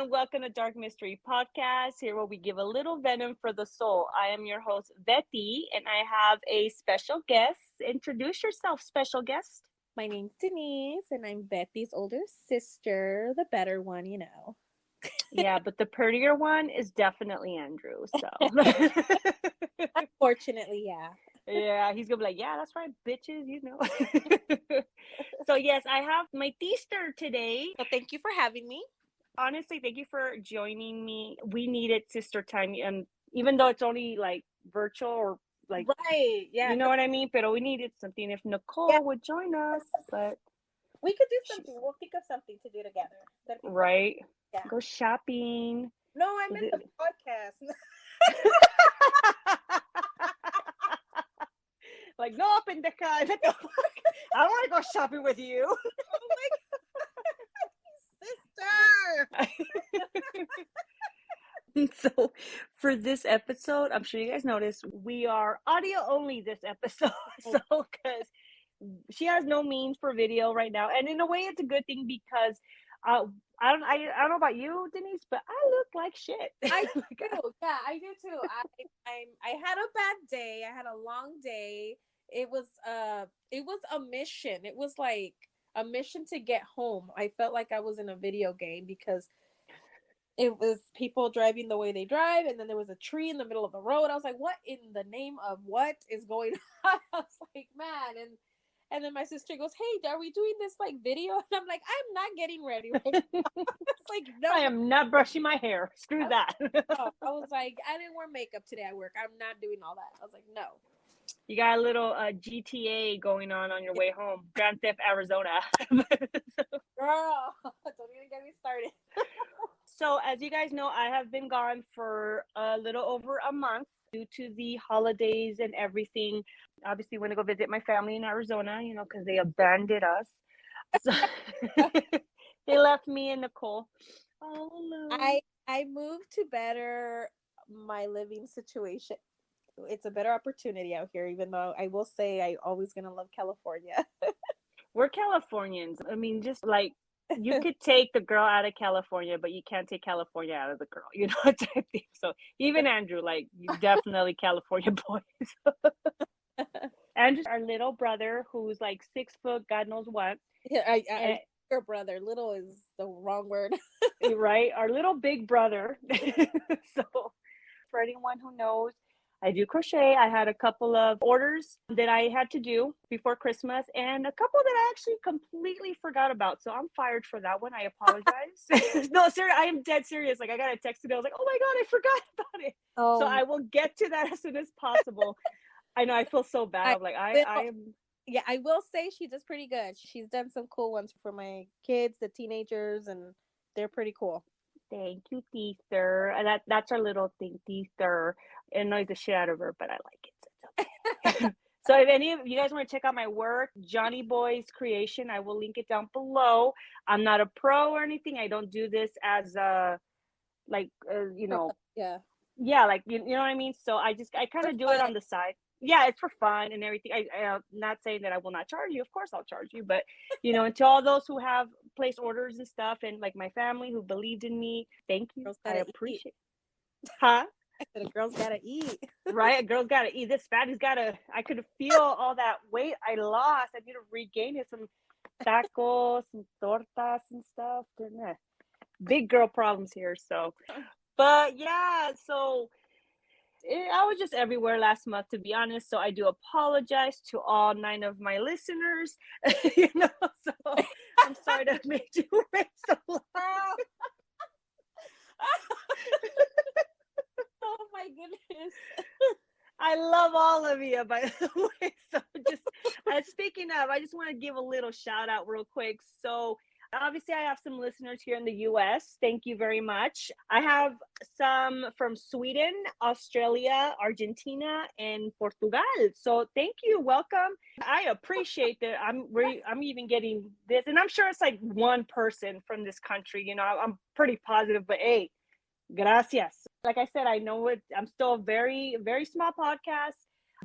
and welcome to Dark Mystery Podcast, here where we give a little venom for the soul. I am your host, Betty, and I have a special guest. Introduce yourself, special guest. My name's Denise, and I'm Betty's older sister, the better one, you know. Yeah, but the prettier one is definitely Andrew, so. Unfortunately, yeah. Yeah, he's gonna be like, yeah, that's right, bitches, you know. So, yes, I have my sister today. So thank you for having me. Honestly, thank you for joining me. We needed sister time, and even though it's only like virtual or like, right, yeah, you know what I mean? But we needed something if Nicole would join us, but we could do something. We'll think of something to do together. Right? Yeah. Go shopping. No, I meant the podcast. Like, no, pendeja. I don't want to go shopping with you. Oh my God, sister. So for this episode, I'm sure you guys noticed, we are audio only this episode. So because she has no means for video right now, and in a way it's a good thing because I don't know about you, Denise, but I look like shit. I do. Yeah, I do too. I had a bad day. I had a long day. It was a mission. It was like a mission to get home. I felt like I was in a video game because it was people driving the way they drive, and then there was a tree in the middle of the road. I was like, what in the name of what is going on? I was like, man. And then my sister goes, hey, are we doing this like video? And I'm like, I'm not getting ready right now. It's like, no. I am not brushing my hair. Screw that. I was like, I didn't wear makeup today at work. I'm not doing all that. I was like, no. You got a little GTA going on your way home. Grand Theft Arizona. Girl, don't even get me started. So as you guys know, I have been gone for a little over a month due to the holidays and everything. Obviously, want to go visit my family in Arizona, you know, because they abandoned us. So they left me and Nicole all alone. I moved to better my living situation. It's a better opportunity out here, even though I will say I always gonna love California. We're Californians. I mean, just like you could take the girl out of California, but you can't take California out of the girl, you know, type thing. So even Andrew, like, you definitely California boys. Andrew's our little brother who's like 6 foot, God knows what. Yeah, your brother. Little is the wrong word. Right? Our little big brother. So for anyone who knows, I do crochet. I had a couple of orders that I had to do before Christmas and a couple that I actually completely forgot about. So I'm fired for that one. I apologize. No, seriously, I am dead serious. Like, I got a text today. I was like, oh my God, I forgot about it. So I will get to that as soon as possible. I know, I feel so bad. I'm like, I am. Yeah, I will say she does pretty good. She's done some cool ones for my kids, the teenagers, and they're pretty cool. Thank you, Teether. And that's our little thing, Teether. It annoys the shit out of her, but I like it. So it's okay. So if any of you guys want to check out my work, Johnny Boy's creation, I will link it down below. I'm not a pro or anything. I don't do this as you know. Yeah. Yeah, like, you know what I mean? So I kind of do it on the side. Yeah, it's for fun and everything. I'm not saying that I will not charge you. Of course I'll charge you. But, you know, and to all those who have placed orders and stuff, and like my family who believed in me, thank you. I appreciate it. Huh? I said a girl's gotta eat. Right? A girl's gotta eat. This fatty's gotta, I could feel all that weight I lost. I need to regain it. Some tacos, some tortas and stuff. Big girl problems here. So, but yeah, so I was just everywhere last month, to be honest. So I do apologize to all 9 of my listeners. You know, so I'm sorry to make you wait so long. Oh my goodness. I love all of you, by the way. So just speaking of, I just want to give a little shout out real quick. So obviously, I have some listeners here in the U.S. Thank you very much. I have some from Sweden, Australia, Argentina, and Portugal. So thank you. Welcome. I appreciate that. I'm even getting this. And I'm sure it's like one person from this country. You know, I'm pretty positive. But hey, gracias. Like I said, I know I'm still a very, very small podcast.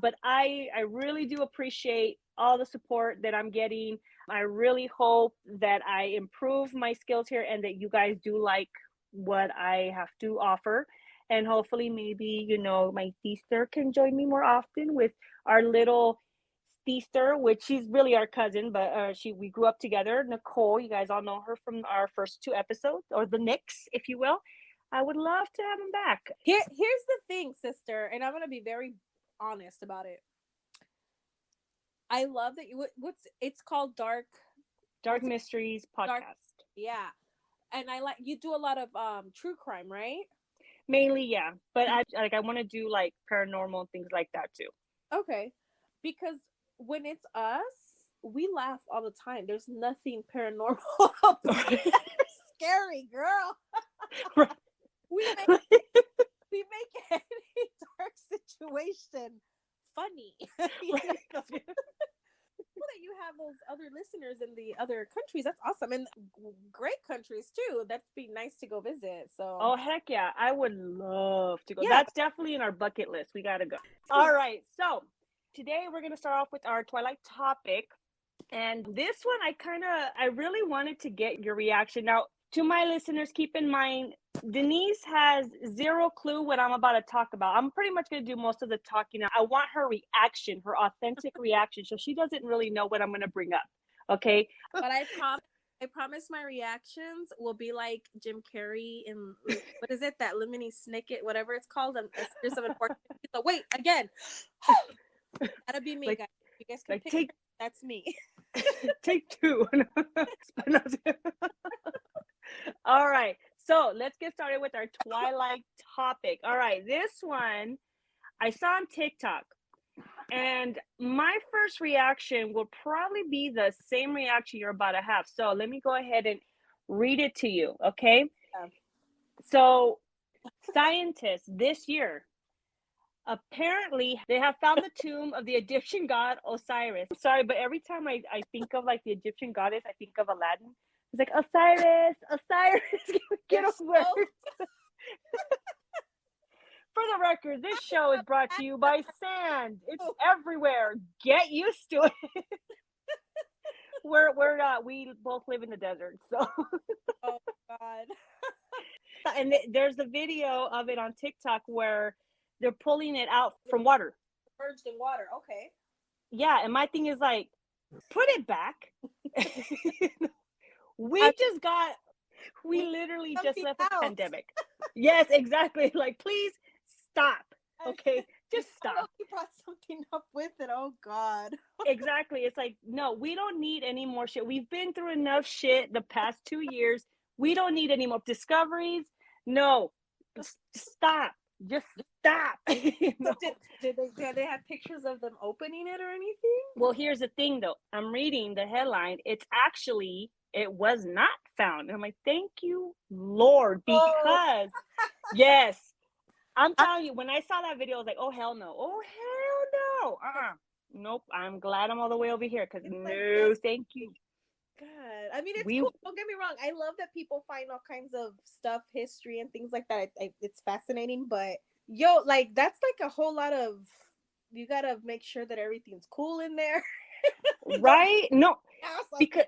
But I really do appreciate all the support that I'm getting. I really hope that I improve my skills here and that you guys do like what I have to offer. And hopefully maybe, my sister can join me more often with our little sister, which she's really our cousin, but we grew up together. Nicole, you guys all know her from our first 2 episodes, or the Knicks, if you will. I would love to have him back. Here's the thing, sister, and I'm gonna be very honest about it. I love that it's called Dark Mysteries podcast. Yeah, and I like you do a lot of true crime, right? Mainly, yeah, but I want to do like paranormal things like that too. Okay, because when it's us, we laugh all the time. There's nothing paranormal about it. Scary, girl. Right. We make any dark situation funny. Right. That you have those other listeners in the other countries, that's awesome, and great countries too. That'd be nice to go visit. So oh heck yeah, I would love to go. That's definitely in our bucket list. We gotta go. All right, so today we're gonna start off with our Twilight topic, and this one I really wanted to get your reaction. Now, to my listeners, keep in mind Denise has zero clue what I'm about to talk about. I'm pretty much going to do most of the talking. I want her reaction, her authentic reaction, so she doesn't really know what I'm going to bring up. Okay? But I promise my reactions will be like Jim Carrey in, what is it, that Lemony Snicket, whatever it's called. There's some important. So wait, again. That'll be me, guys. You guys can pick. That's me. Take 2. All right. So let's get started with our Twilight topic. All right. This one I saw on TikTok. And my first reaction will probably be the same reaction you're about to have. So let me go ahead and read it to you. Okay. Yeah. So scientists this year, apparently they have found the tomb of the Egyptian god Osiris. Sorry, but every time I think of like the Egyptian goddess, I think of Aladdin. It's like, Osiris, get a word. For the record, this show is brought to you by sand. It's everywhere. Get used to it. We both live in the desert, so. Oh God. And there's a video of it on TikTok where they're pulling it out from water. Submerged in water. Okay. Yeah, and my thing is like, put it back. We literally just left a pandemic. Yes, exactly. Like, please stop. Okay, just stop. You brought something up with it. Oh God. Exactly. It's like, no, we don't need any more shit. We've been through enough shit the past 2 years. We don't need any more discoveries. No, stop. Just stop. No. Did they have pictures of them opening it or anything? Well, here's the thing, though. I'm reading the headline. It was not found. And I'm like, thank you, Lord, because yes, I'm telling you, when I saw that video, I was like, oh hell no, nope. I'm glad I'm all the way over here because no, thank you. God, I mean, it's cool. Don't get me wrong. I love that people find all kinds of stuff, history, and things like that. It's fascinating, but like that's like a whole lot of. You gotta make sure that everything's cool in there, right? No, because.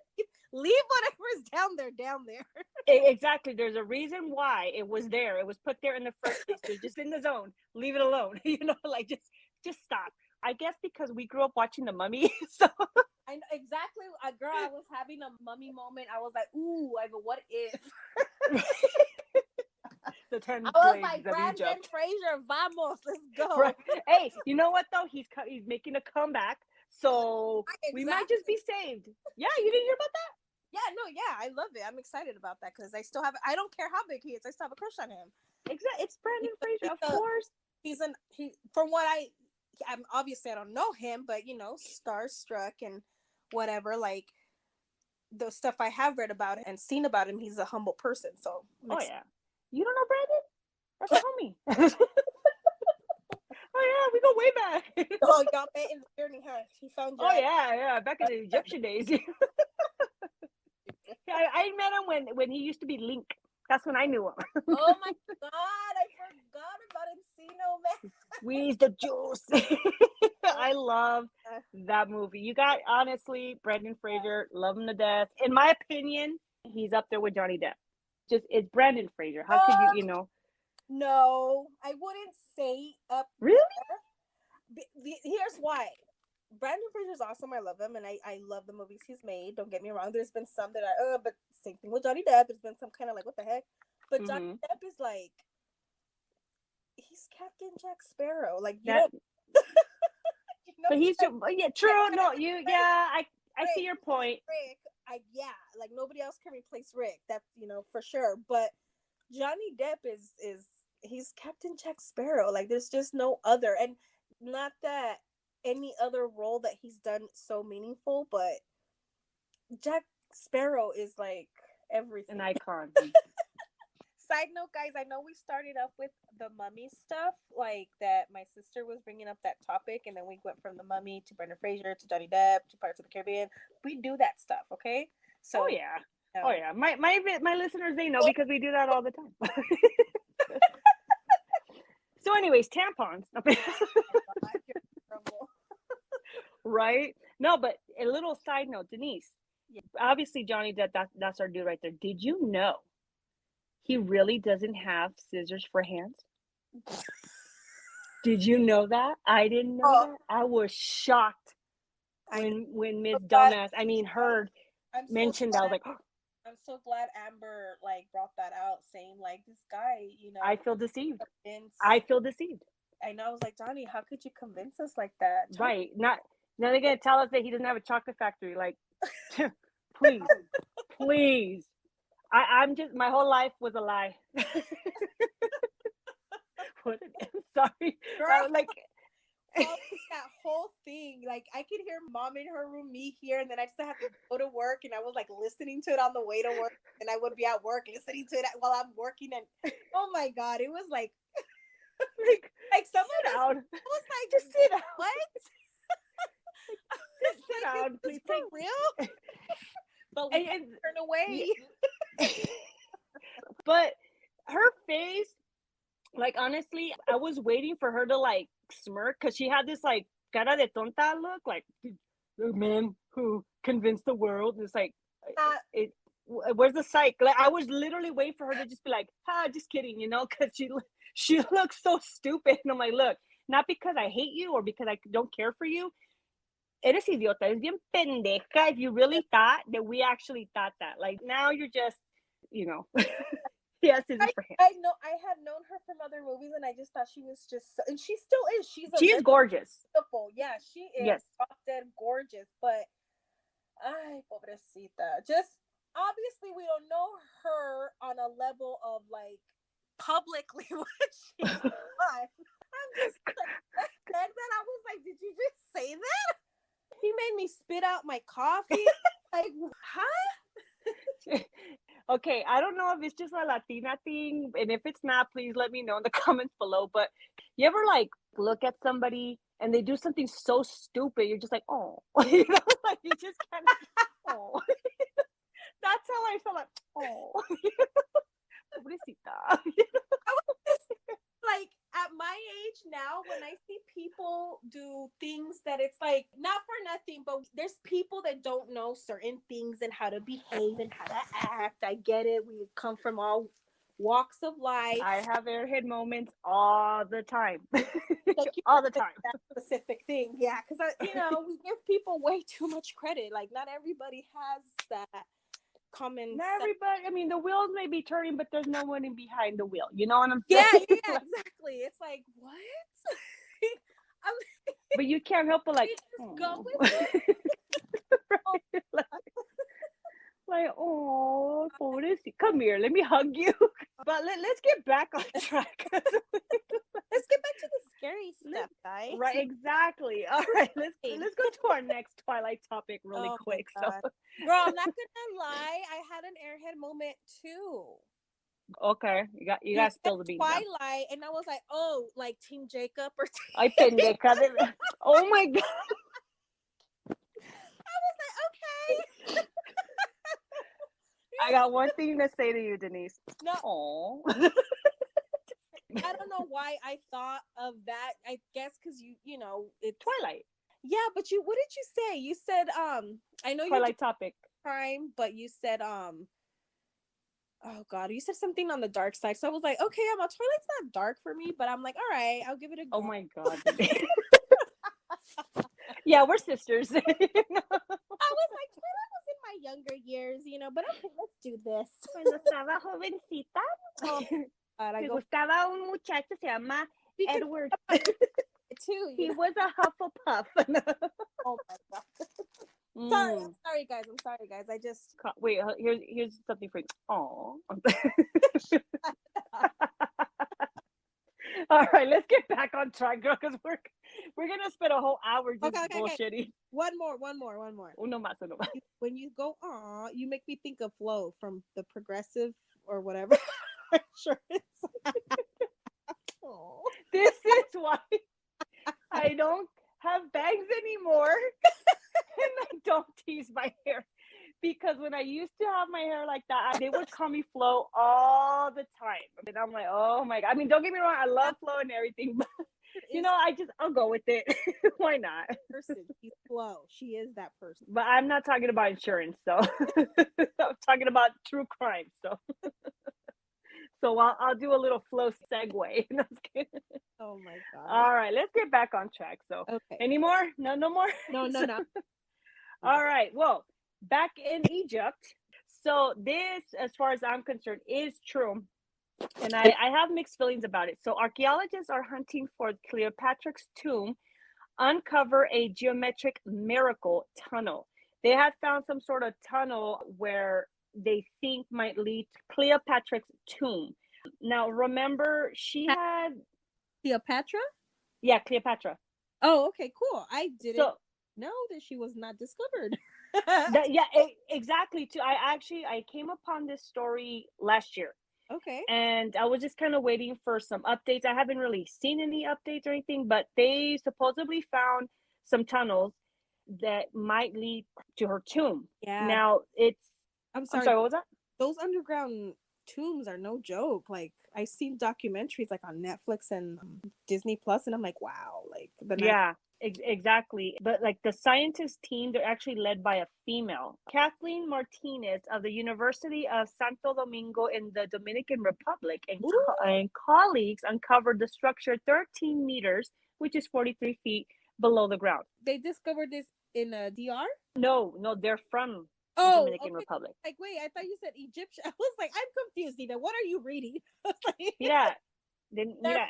Leave whatever's down there. Exactly. There's a reason why it was there. It was put there in the first place. It's just in the zone. Leave it alone. Like just stop. I guess because we grew up watching The Mummy. So I know exactly. Girl, I was having a mummy moment. I was like, ooh, what if? The 10 I was like, Brandon Fraser, vamos, let's go. Right. Hey, you know what though? He's making a comeback. So we might just be saved. Yeah, you didn't hear about that? Yeah, I love it. I'm excited about that because I don't care how big he is. I still have a crush on him. Exactly. It's Brandon Fraser, of course. From what I'm obviously I don't know him, but starstruck and whatever, like the stuff I have read about and seen about him, he's a humble person. So yeah. You don't know Brandon? That's a homie. Oh yeah, we go way back. Oh, y'all met in the journey, huh? He found you. Oh yeah, back in the Egyptian days. I met him when he used to be Link. That's when I knew him. Oh my God, I forgot about Encino Man. Squeeze the juice. I love that movie. You got, honestly, Brendan Fraser, love him to death. In my opinion, he's up there with Johnny Depp. just it's Brandon Fraser. How could you know? No, I wouldn't say up Really? there. Here's why. Brandon Fraser's awesome. I love him, and I love the movies he's made. Don't get me wrong. There's been some that but same thing with Johnny Depp. There's been some kind of like, what the heck? But Johnny Depp is like, he's Captain Jack Sparrow. Like, you know. But he's true. No, I see your point. Rick, like nobody else can replace Rick. That's for sure. But Johnny Depp is he's Captain Jack Sparrow. Like, there's just no other, and not that any other role that he's done so meaningful, but Jack Sparrow is like everything. An icon. Side note, guys, I know we started up with the Mummy stuff, like that my sister was bringing up that topic, and then we went from the Mummy to Brendan Fraser to Johnny Depp to Pirates of the Caribbean. We do that stuff, okay? So my listeners, they know because we do that all the time. So anyways, tampons. Right? No, but a little side note, Denise. Yeah. Obviously, Johnny Depp, that's our dude right there. Did you know he really doesn't have scissors for hands? Did you know that? I didn't know that. I was shocked when Miss Dumbass, Heard mentioned that. I was like, oh. I'm so glad Amber like brought that out, saying like, this guy, I feel deceived. I feel deceived. I know. I was like, Johnny, how could you convince us like that? Right. Now they're gonna tell us that he doesn't have a chocolate factory. Like, please. I'm just, my whole life was a lie. I'm sorry. That whole thing, like, I could hear Mom in her room, me here, and then I just have to go to work, and I was like listening to it on the way to work, and I would be at work listening to it while I'm working, and oh my god, it was like like someone out. I was like, just sit out. What? Just sit down, please. For real? But we turn away. But her face, like, honestly, I was waiting for her to like smirk, because she had this like cara de tonta look, like the man who convinced the world. It's like, where's the psych? Like, I was literally waiting for her to just be like, just kidding, because she looks so stupid. And I'm like, look, not because I hate you or because I don't care for you. Eres idiota. Es bien pendeja if you really thought that we actually thought that. Like, now you're just, yes, scissors for hands. I know. I had known her from other movies, and I just thought she was just, and she still is. She is gorgeous. Beautiful. Yeah, she is. Yes. Dead gorgeous. But, ay, pobrecita. Just, obviously, we don't know her on a level of, like, publicly what she's done. I'm just like, that I was like, did you just say that? He made me spit out my coffee. Like, huh? Okay, I don't know if it's just a Latina thing, and if it's not, please let me know in the comments below. But you ever like look at somebody and they do something so stupid, you're just like, oh, like you just can't. Oh, that's how I felt. Like, oh, pobrecita. Like, at my age now, when I see people do things that it's like, not for nothing, but there's people that don't know certain things and how to behave and how to act. I get it. We come from all walks of life. I have airhead moments all the time. All the time. That specific thing. Yeah, because, we give people way too much credit. Like, not everybody has that common not everybody. The wheels may be turning, but there's no one in behind the wheel. You know what I'm saying? Yeah, exactly. It's like, what? But you can't help but like, just go with it. Right? Like, oh, pobrecita. Come here, let me hug you. But let's get back on track. Let's get back to the scary stuff, guys. Right, exactly. All right, let's go to our next Twilight topic really quick. So, bro, I'm not gonna lie, I had an airhead moment too. Okay, you got spill the beans. Twilight, and I was like, oh, like Team Jacob or Team. I pendeja. Oh my god. I was like, okay. I got one thing to say to you, Denise. No. Oh. I don't know why I thought of that. I guess because you know it's Twilight. Yeah, but what did you say? You said I know Twilight Topic crime, but you said oh God, you said something on the dark side. So I was like, okay, Twilight's not dark for me, but I'm like, all right, I'll give it a go. Oh my God. Yeah, we're sisters. I was like, Twilight was in my younger years, but okay, let's do this. Cuando estaba jovencita, Oh, God, me gustaba un muchacho, se llama Edward. Too, He was a Hufflepuff. Oh my God. I'm sorry, guys. I just wait. Here's something for you. Oh. All right, let's get back on track, girl, because we're gonna spend a whole hour just bullshitting. Okay. One more. Uno más. When you go, aw, you make me think of Flo from the Progressive or whatever. Sure. This is why I don't have bangs anymore, and I don't tease my hair. Because when I used to have my hair like that, they would call me Flo all the time. And I'm like, oh my God. I mean, don't get me wrong. I love Flo and everything. But, I'll go with it. Why not? Person. She's Flo. She is that person. But I'm not talking about insurance. So I'm talking about true crime. So I'll do a little Flo segue. Oh my God. All right. Let's get back on track. So okay. Any more? No more? No. All right. Well, back in Egypt. So this, as far as I'm concerned, is true. And I have mixed feelings about it. So archaeologists are hunting for Cleopatra's tomb, uncover a geometric miracle tunnel. They had found some sort of tunnel where they think might lead to Cleopatra's tomb. Now, remember, she had... Cleopatra? Yeah, Cleopatra. Oh, okay, cool. I didn't know that she was not discovered. Exactly. Too. I came upon this story last year. Okay. And I was just kind of waiting for some updates. I haven't really seen any updates or anything, but they supposedly found some tunnels that might lead to her tomb. Yeah. Now I'm sorry, what was that? Those underground tombs are no joke. Like, I've seen documentaries like on Netflix and Disney Plus, and I'm like, wow, like exactly. But like the scientist team, they're actually led by a female, Kathleen Martinez of the University of Santo Domingo in the Dominican Republic, and colleagues uncovered the structure 13 meters, which is 43 feet below the ground. They discovered this in DR? No, they're from Dominican Republic. Like, wait, I thought you said Egyptian. I was like, I'm confused, Nina. What are you reading? Yeah,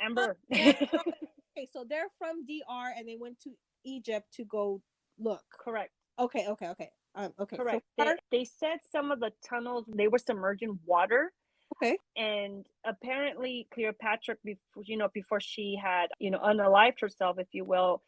Amber. Okay, so they're from DR and they went to Egypt to go look. Correct. Okay. Okay. Correct. So they said some of the tunnels, they were submerged in water. Okay. And apparently Cleopatra, before she had, unalived herself, if you will,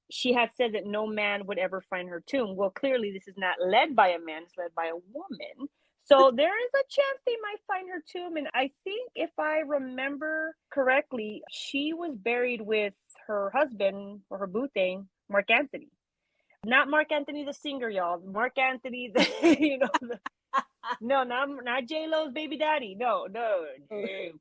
she had said that no man would ever find her tomb. Well, clearly this is not led by a man, it's led by a woman. So there is a chance they might find her tomb. And I think if I remember correctly, she was buried with her husband or her boo thing, Mark Anthony. Not Mark Anthony the singer, y'all. Mark Anthony, no, not J-Lo's baby daddy. No. Great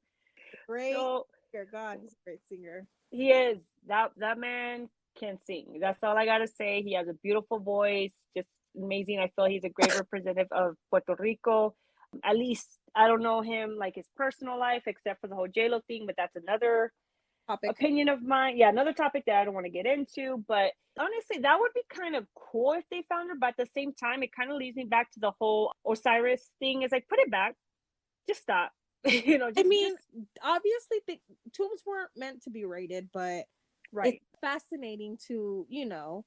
singer. God, he's a great singer. He is. That man can sing. That's all I gotta say. He has a beautiful voice, just amazing. I feel he's a great representative of Puerto Rico. At least I don't know him like his personal life, except for the whole J-Lo thing, but that's another opinion of mine. Yeah, another topic that I don't want to get into. But honestly, that would be kind of cool if they found her. But at the same time, it kind of leads me back to the whole Osiris thing. Is like, put it back. Just stop. Obviously the tombs weren't meant to be raided, but right. It's fascinating to know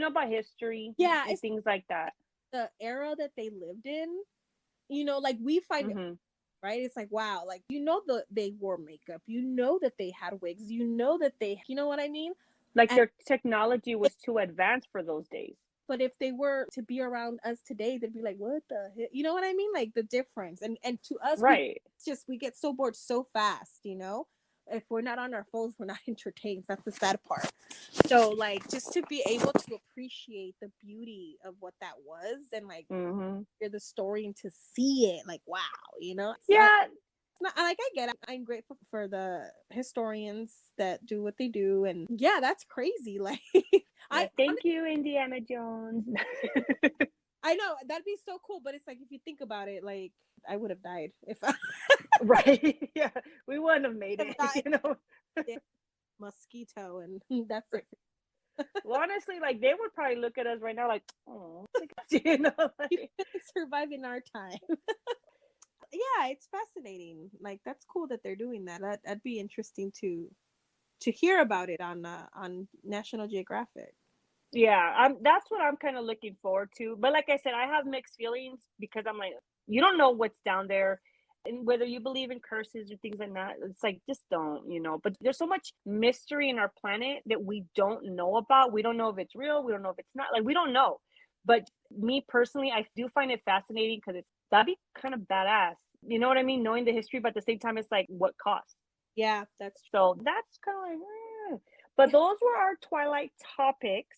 about history. Yeah, and things like that. The era that they lived in, like we find it, right? It's like, wow, like, they wore makeup, that they had wigs, that they, you know what I mean? Like their technology was too advanced for those days. But if they were to be around us today, they'd be like, what the hell? You know what I mean? Like the difference. And to us, right. We get so bored so fast, If we're not on our phones, we're not entertained. That's the sad part. So, like, just to be able to appreciate the beauty of what that was and, like, hear the story and to see it, like, wow, Yeah. It's not, like, I get it. I'm grateful for the historians that do what they do. And, yeah, that's crazy. Like, thank you, Indiana Jones. I know that'd be so cool, but it's like if you think about it, like I would have died if I Right. Yeah. We wouldn't have made have it, died you know. from a mosquito, and that's it. Well, honestly, like they would probably look at us right now like, oh, you know, You like, couldn't survive in our time. Yeah, it's fascinating. Like that's cool that they're doing that. That'd be interesting to hear about it on National Geographic. yeah, that's what I'm kind of looking forward to. But like I said, I have mixed feelings because I'm like, you don't know what's down there. And whether you believe in curses or things like that, it's like just don't, you know. But there's so much mystery in our planet that we don't know about. We don't know if it's real. We don't know if it's not. Like we don't know. But me personally, I do find it fascinating because that'd be kind of badass. You know what I mean? Knowing the history, but at the same time, it's like what cost. Yeah, that's true. So that's kind of like, but those were our Twilight topics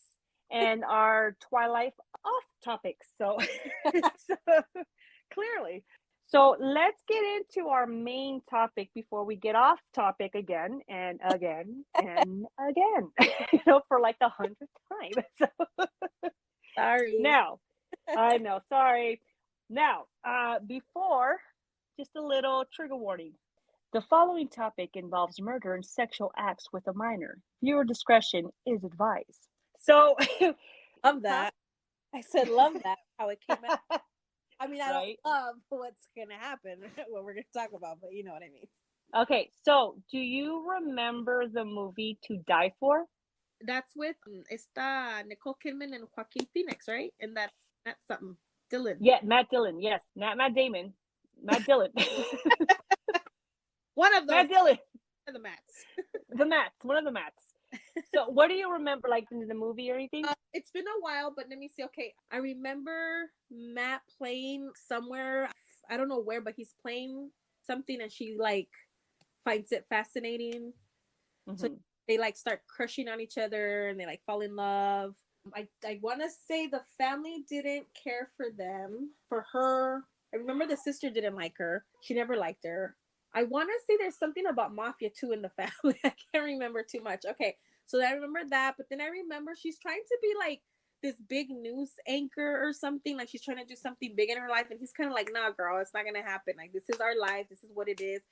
and our Twilight off topics. So, so clearly. So let's get into our main topic before we get off topic again and again and again, you know, for like the 100th time. So Sorry. now, I know, sorry. Now, before, just a little trigger warning. The following topic involves murder and sexual acts with a minor. Viewer discretion is advised. So, Love that. I said love that, how it came out. I mean, I right? don't love what's going to happen, what we're going to talk about, but you know what I mean. Okay, so do you remember the movie To Die For? That's with esta Nicole Kidman and Joaquin Phoenix, right? And that's something. Dylan. Yeah, Matt Dillon. Yes, not Matt Damon. Matt Dillon. One of those. Matt Dillon. One of the Matts. The Matts. One of the Matts. So, what do you remember, like in the movie or anything? It's been a while, but let me see. Okay, I remember Matt playing somewhere. I don't know where, but he's playing something, and she like finds it fascinating. Mm-hmm. So they like start crushing on each other, and they like fall in love. I want to say the family didn't care for them. For her, I remember the sister didn't like her. She never liked her. I want to say there's something about mafia too in the family. I can't remember too much. Okay, so I remember that, but then I remember she's trying to be like this big news anchor or something. Like she's trying to do something big in her life, and he's kind of like, "Nah, girl, it's not gonna happen. Like this is our life. This is what it is."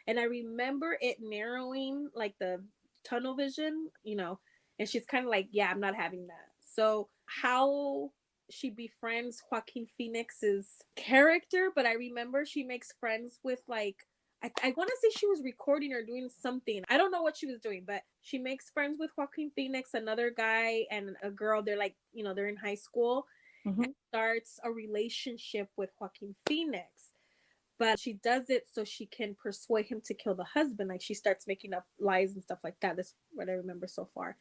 And I remember it narrowing, like the tunnel vision, you know. And she's kind of like, "Yeah, I'm not having that." So how she befriends Joaquin Phoenix's character, but I remember she makes friends with like. I want to say she was recording or doing something. I don't know what she was doing, but she makes friends with Joaquin Phoenix, another guy, and a girl. They're like, you know, they're in high school, and starts a relationship with Joaquin Phoenix. But she does it so she can persuade him to kill the husband. Like she starts making up lies and stuff like that. That's what I remember so far.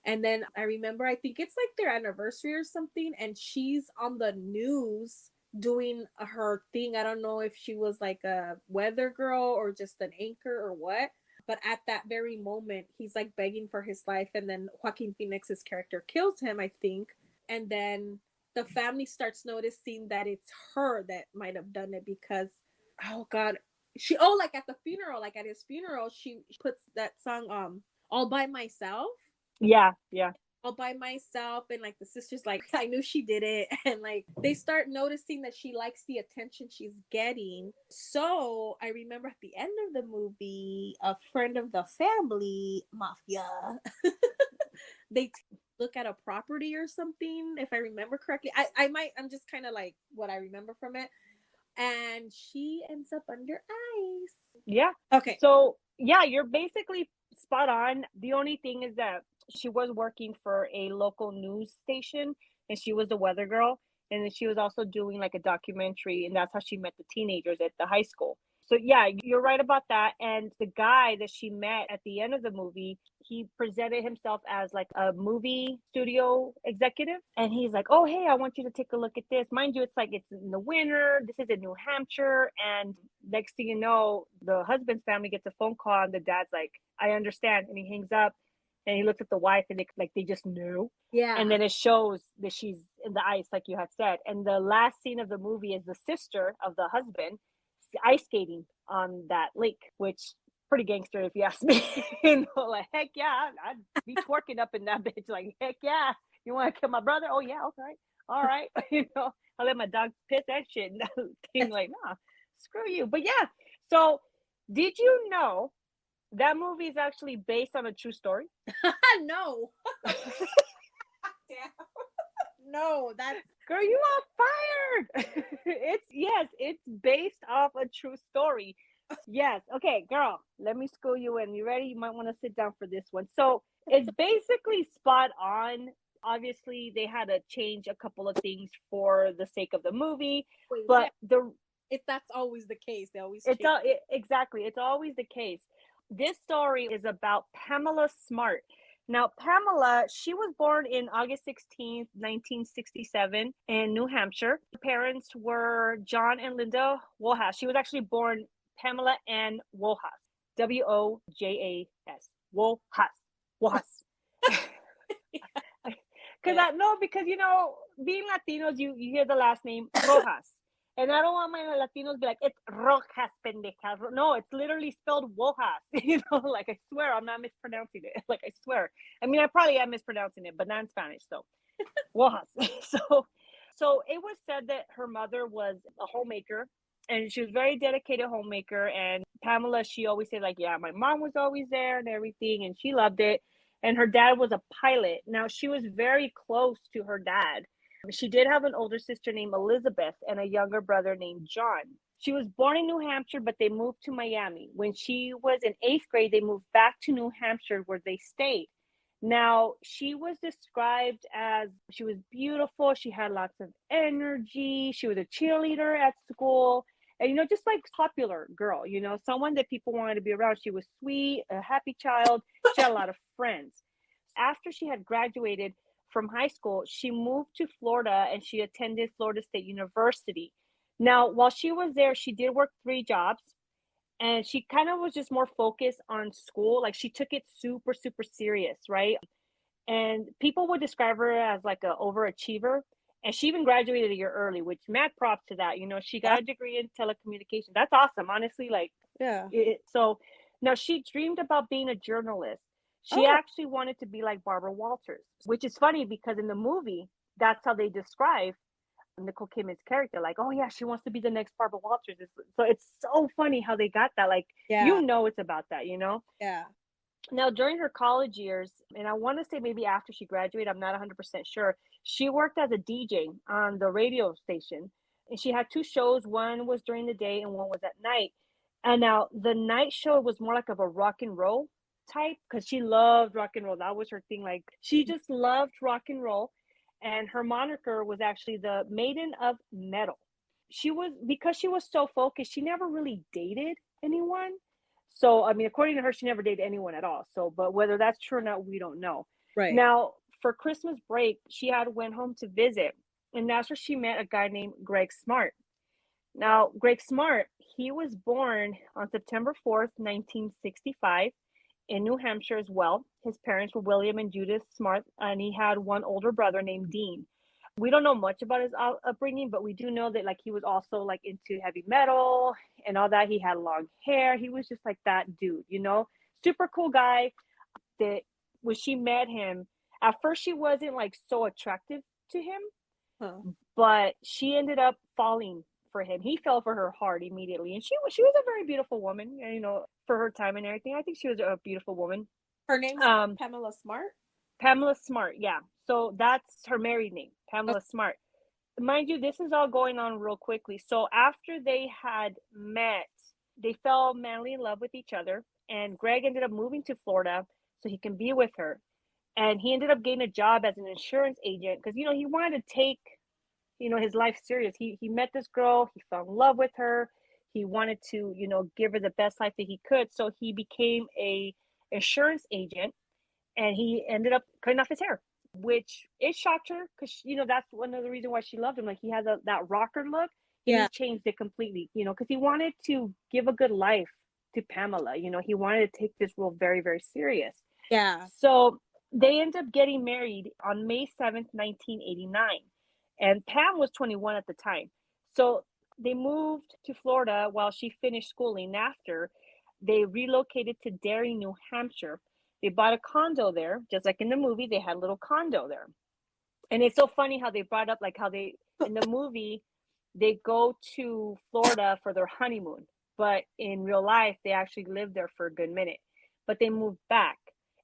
And then I remember, I think it's like their anniversary or something, and she's on the news doing her thing. I don't know if she was like a weather girl or just an anchor or what, but at that very moment he's like begging for his life, and then Joaquin Phoenix's character kills him, I think. And then the family starts noticing that it's her that might have done it because oh god, like at the funeral, like at his funeral, she puts that song All By Myself. Yeah All by myself, and like the sister's like, I knew she did it, and like they start noticing that she likes the attention she's getting. So I remember at the end of the movie, a friend of the family, mafia, they look at a property or something, if I remember correctly. I'm just kind of like what I remember from it, and she ends up under ice. Yeah. Okay. So yeah, you're basically spot on. The only thing is that she was working for a local news station, and she was the weather girl, and then she was also doing like a documentary, and that's how she met the teenagers at the high school. So yeah, you're right about that. And the guy that she met at the end of the movie, he presented himself as like a movie studio executive, and he's like, oh hey, I want you to take a look at this. Mind you, it's like it's in the winter, this is in New Hampshire, and next thing you know, the husband's family gets a phone call, and the dad's like, I understand, and he hangs up. And he looks at the wife, and they just knew. Yeah. And then it shows that she's in the ice, like you had said. And the last scene of the movie is the sister of the husband ice skating on that lake, which pretty gangster if you ask me. You know, like heck yeah, I'd be twerking up in that bitch. Like heck yeah, you want to kill my brother? Oh yeah, okay, all right. You know, I let my dog piss that shit. And that thing like, nah, screw you. But yeah. So did you know that movie is actually based on a true story? No. Damn. No, that's Girl, you on fire. It's based off a true story. Yes. Okay, girl, let me school you in. You ready? You might want to sit down for this one. So it's basically spot on. Obviously, they had to change a couple of things for the sake of the movie, wait, but that's always the case. They always it's change. exactly, it's always the case. This story is about Pamela Smart. Now, Pamela, she was born in August 16th, 1967 in New Hampshire. Her parents were John and Linda Wojas. She was actually born Pamela Ann Wojas. Wojas. Wojas. Because you know, being Latinos, you hear the last name Rojas. And I don't want my Latinos to be like, it's Rojas, pendeja. No, it's literally spelled Wojas. You know, like I swear I'm not mispronouncing it. Like I swear. I mean, I probably am mispronouncing it, but not in Spanish. So Wojas. So it was said that her mother was a homemaker and she was very dedicated homemaker. And Pamela, she always said like, yeah, my mom was always there and everything. And she loved it. And her dad was a pilot. Now she was very close to her dad. She did have an older sister named Elizabeth and a younger brother named John. She was born in New Hampshire, but they moved to Miami. When she was in 8th grade, they moved back to New Hampshire where they stayed. Now, she was described as she was beautiful. She had lots of energy. She was a cheerleader at school. And, you know, just like popular girl, you know, someone that people wanted to be around. She was sweet, a happy child. She had a lot of friends. After she had graduated from high school, she moved to Florida and she attended Florida State University. Now, while she was there, she did work 3 jobs and she kind of was just more focused on school. Like she took it super, super serious, right? And people would describe her as like an overachiever. And she even graduated a year early, which mad props to that. You know, she got a degree in telecommunications. That's awesome, honestly. Like, Yeah. So now she dreamed about being a journalist. She actually wanted to be like Barbara Walters, which is funny because in the movie, that's how they describe Nicole Kidman's character. Like, oh yeah, she wants to be the next Barbara Walters. So it's so funny how they got that. Like, you know, it's about that, you know? Yeah. Now, during her college years, and I want to say maybe after she graduated, I'm not 100% sure, she worked as a DJ on the radio station. And she had 2 shows. One was during the day and one was at night. And now the night show was more like of a rock and roll type because she loved rock and roll. That was her thing. Like she just loved rock and roll. And her moniker was actually the Maiden of Metal. Because she was so focused, she never really dated anyone. So, I mean, according to her, she never dated anyone at all. So, but whether that's true or not, we don't know. Right. Now, for Christmas break, she had went home to visit. And that's where she met a guy named Greg Smart. Now, Greg Smart, he was born on September 4th, 1965 in New Hampshire as well. His parents were William and Judith Smart, and he had one older brother named Dean. We don't know much about his upbringing, but we do know that like he was also like into heavy metal and all that. He had long hair. He was just like that dude, you know, super cool guy. That when she met him, at first she wasn't like so attractive to him, but she ended up falling for him. He fell for her hard immediately, and she was a very beautiful woman, you know, for her time and everything. I think she was a beautiful woman. Her name's Pamela Smart. Pamela Smart, yeah. So that's her married name, Pamela Smart. Mind you, this is all going on real quickly. So after they had met, they fell madly in love with each other, and Greg ended up moving to Florida so he can be with her. And he ended up getting a job as an insurance agent because, you know, he wanted to take, you know, his life serious. He met this girl, he fell in love with her. He wanted to, you know, give her the best life that he could. So he became a insurance agent. And he ended up cutting off his hair, which it shocked her because, you know, that's one of the reasons why she loved him. Like he has that rocker look. He changed it completely, you know, because he wanted to give a good life to Pamela. You know, he wanted to take this role very, very serious. Yeah. So they ended up getting married on May 7th, 1989. And Pam was 21 at the time. So they moved to Florida while she finished schooling. After they relocated to Derry, New Hampshire. They bought a condo there, just like in the movie. They had a little condo there. And it's so funny how they brought up like how they In the movie, they go to Florida for their honeymoon, but in real life, they actually lived there for a good minute. But they moved back,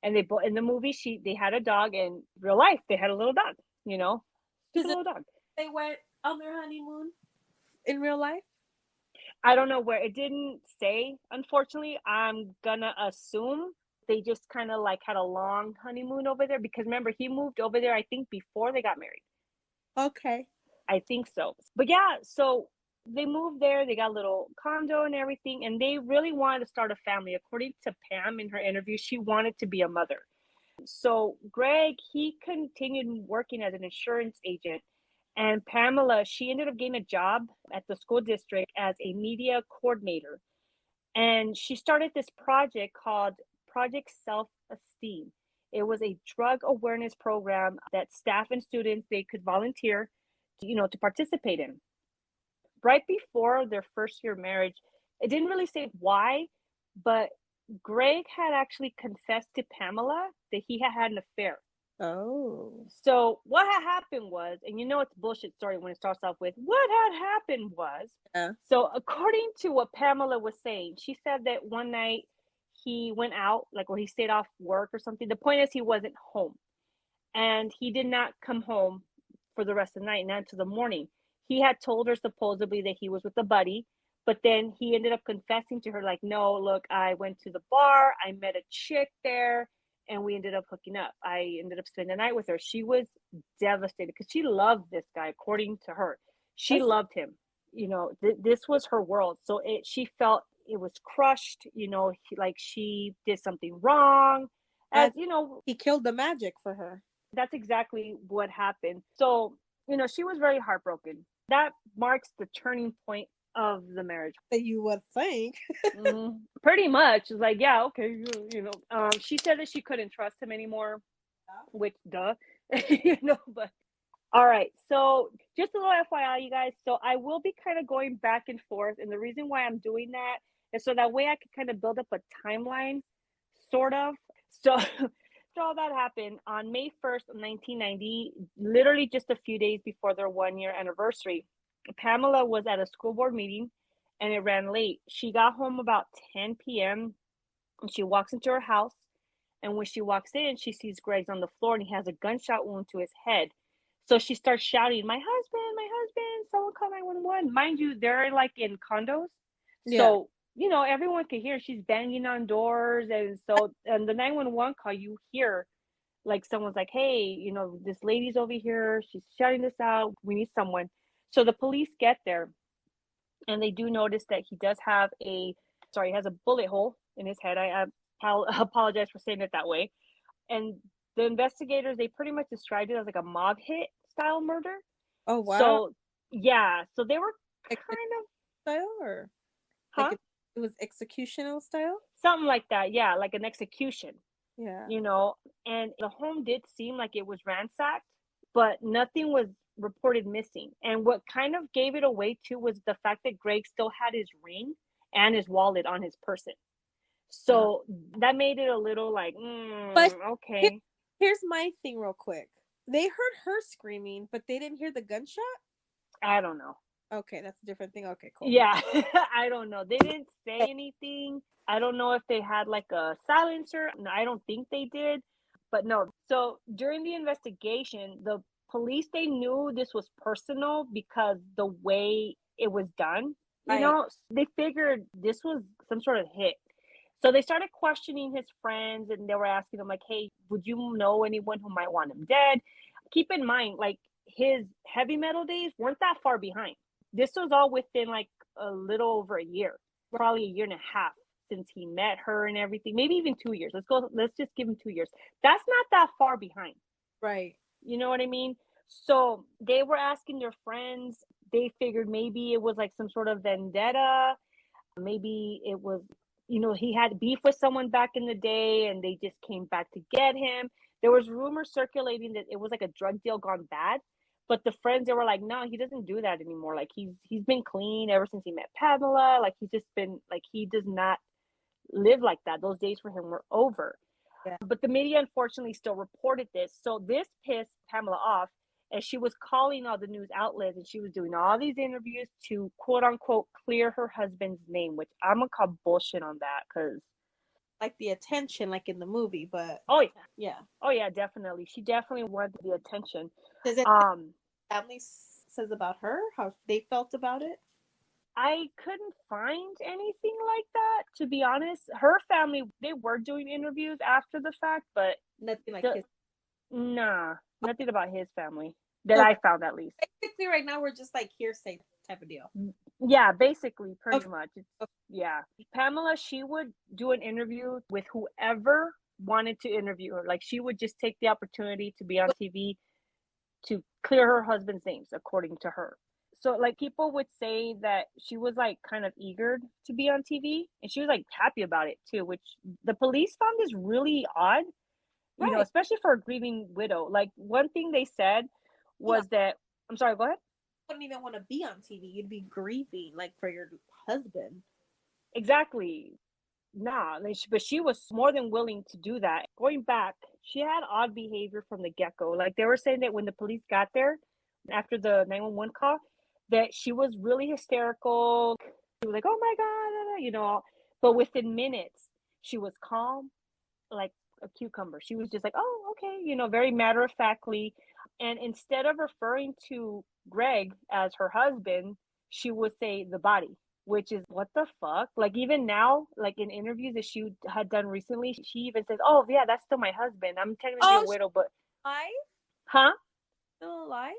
and they both in the movie they had a dog, and real life they had a little dog. You know, Does stupid it little dog. they went on their honeymoon in real life? I don't know where it didn't say. Unfortunately, I'm gonna assume they just kind of like had a long honeymoon over there because remember he moved over there I think before they got married. Okay. I think so. But yeah, so they moved there, they got a little condo and everything, and they really wanted to start a family. According to Pam in her interview, she wanted to be a mother. So Greg, he continued working as an insurance agent. And Pamela, she ended up getting a job at the school district as a media coordinator. And she started this project called Project Self Esteem. It was a drug awareness program that staff and students they could volunteer, to participate in. Right before their first year marriage, it didn't really say why, but Greg had actually confessed to Pamela that he had an affair. Oh. So what had happened was, and it's a bullshit story when it starts off with what had happened was. Yeah. So according to what Pamela was saying, she said that one night he went out, or he stayed off work or something. The point is he wasn't home, and he did not come home for the rest of the night, not until the morning. He had told her supposedly that he was with a buddy, but then he ended up confessing to her, like, no, look, I went to the bar, I met a chick there, and we ended up hooking up. I ended up spending the night with her. She was devastated because she loved this guy, according to her. She loved him. This was her world. So she felt it was crushed, like she did something wrong. He killed the magic for her. That's exactly what happened. So, she was very heartbroken. That marks the turning point of the marriage. That you would think. Pretty much. It's like, yeah, okay, she said that she couldn't trust him anymore, which, duh, but all right. So just a little FYI, you guys. So I will be kind of going back and forth. And the reason why I'm doing that is so that way I can kind of build up a timeline, sort of. So all that happened on May 1st, 1990, literally just a few days before their 1-year anniversary. Pamela was at a school board meeting and it ran late. She got home about 10 p.m. and she walks into her house. And when she walks in, she sees Greg's on the floor and he has a gunshot wound to his head. So she starts shouting, my husband, someone call 911. Mind you, they're like in condos. Yeah. So, everyone could hear she's banging on doors. And so, and the 911 call, you hear like someone's like, hey, this lady's over here. She's shouting this out. We need someone. So the police get there and they do notice that he does have he has a bullet hole in his head. I apologize for saying it that way. And the investigators, they pretty much described it as like a mob hit style murder. Oh, wow. So, yeah. So they were kind of... Style or? Huh? Like it was executional style? Something like that. Yeah, like an execution. Yeah. And the home did seem like it was ransacked, but nothing was reported missing. And what kind of gave it away too was the fact that Greg still had his ring and his wallet on his person. So that made it a little like, but okay. Here's my thing real quick. They heard her screaming, but they didn't hear the gunshot? I don't know. Okay, that's a different thing. Okay, cool. Yeah, I don't know. They didn't say anything. I don't know if they had like a silencer. No, I don't think they did. But no. So during the investigation, the police, they knew this was personal because the way it was done, they figured this was some sort of hit. So they started questioning his friends and they were asking him like, hey, would you know anyone who might want him dead? Keep in mind, like his heavy metal days weren't that far behind. This was all within like a little over a year, probably a year and a half since he met her and everything. Maybe even 2 years. Let's just give him 2 years. That's not that far behind. Right. You know what I mean? So they were asking their friends. They figured maybe it was like some sort of vendetta. Maybe it was, he had beef with someone back in the day and they just came back to get him. There was rumors circulating that it was like a drug deal gone bad. But the friends, they were like, no, he doesn't do that anymore. Like he's been clean ever since he met Pamela. Like he's just been like, he does not live like that. Those days for him were over. Yeah. But the media unfortunately still reported this. So this pissed Pamela off. And she was calling all the news outlets and she was doing all these interviews to quote unquote clear her husband's name, which I'm gonna call bullshit on that because like the attention, like in the movie, but oh yeah. oh yeah, definitely. She definitely wanted the attention. Does it family says about her, how they felt about it? I couldn't find anything like that, to be honest. Her family, they were doing interviews after the fact, but Nothing like his. Nah, nothing about his family that So I found, at least. basically, right now we're just like hearsay type of deal. Yeah, basically, pretty Okay. much. Yeah. Pamela, she would do an interview with whoever wanted to interview her. Like, she would just take the opportunity to be on TV to clear her husband's names, according to her. So, like, people would say that she was, like, kind of eager to be on TV, and she was, like, happy about it, too, which the police found this really odd, you know, Right. especially for a grieving widow. Like, one thing they said was that, I'm sorry, go ahead. Wouldn't even want to be on TV. You'd be grieving, like, for your husband. Exactly. Nah, but she was more than willing to do that. Going back, she had odd behavior from the get-go. Like, they were saying that when the police got there after the 911 call, that she was really hysterical. She was like, oh my God, you know, but within minutes, she was calm, like a cucumber. She was just like, oh, okay, you know, very matter-of-factly. And instead of referring to Greg as her husband, she would say the body, which is what the fuck? Like, even now, like in interviews that she had done recently, she even says, oh, yeah, that's still my husband. I'm technically a widow, but. Alive? Huh? Still alive?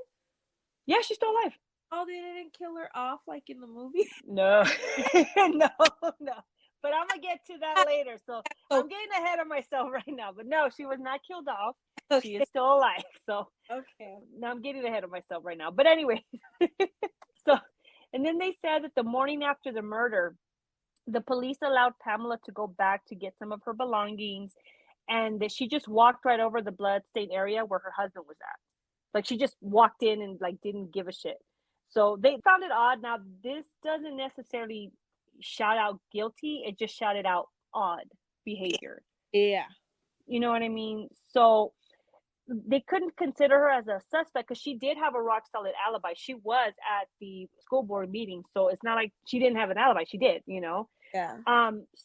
Yeah, she's still alive. Oh, they didn't kill her off like in the movie? No. No. But I'm going to get to that later. So I'm getting ahead of myself right now. But no, she was not killed off. Okay. She is still alive. So okay. Now I'm getting ahead of myself right now. But anyway. So, and then they said that the morning after the murder, the police allowed Pamela to go back to get some of her belongings, and that she just walked right over the bloodstained area where her husband was at. Like, she just walked in and like didn't give a shit. So they found it odd. Now, this doesn't necessarily shout out guilty. It just shouted out odd behavior. Yeah. You know what I mean? So they couldn't consider her as a suspect because she did have a rock solid alibi. She was at the school board meeting. So it's not like she didn't have an alibi. She did, you know? Yeah.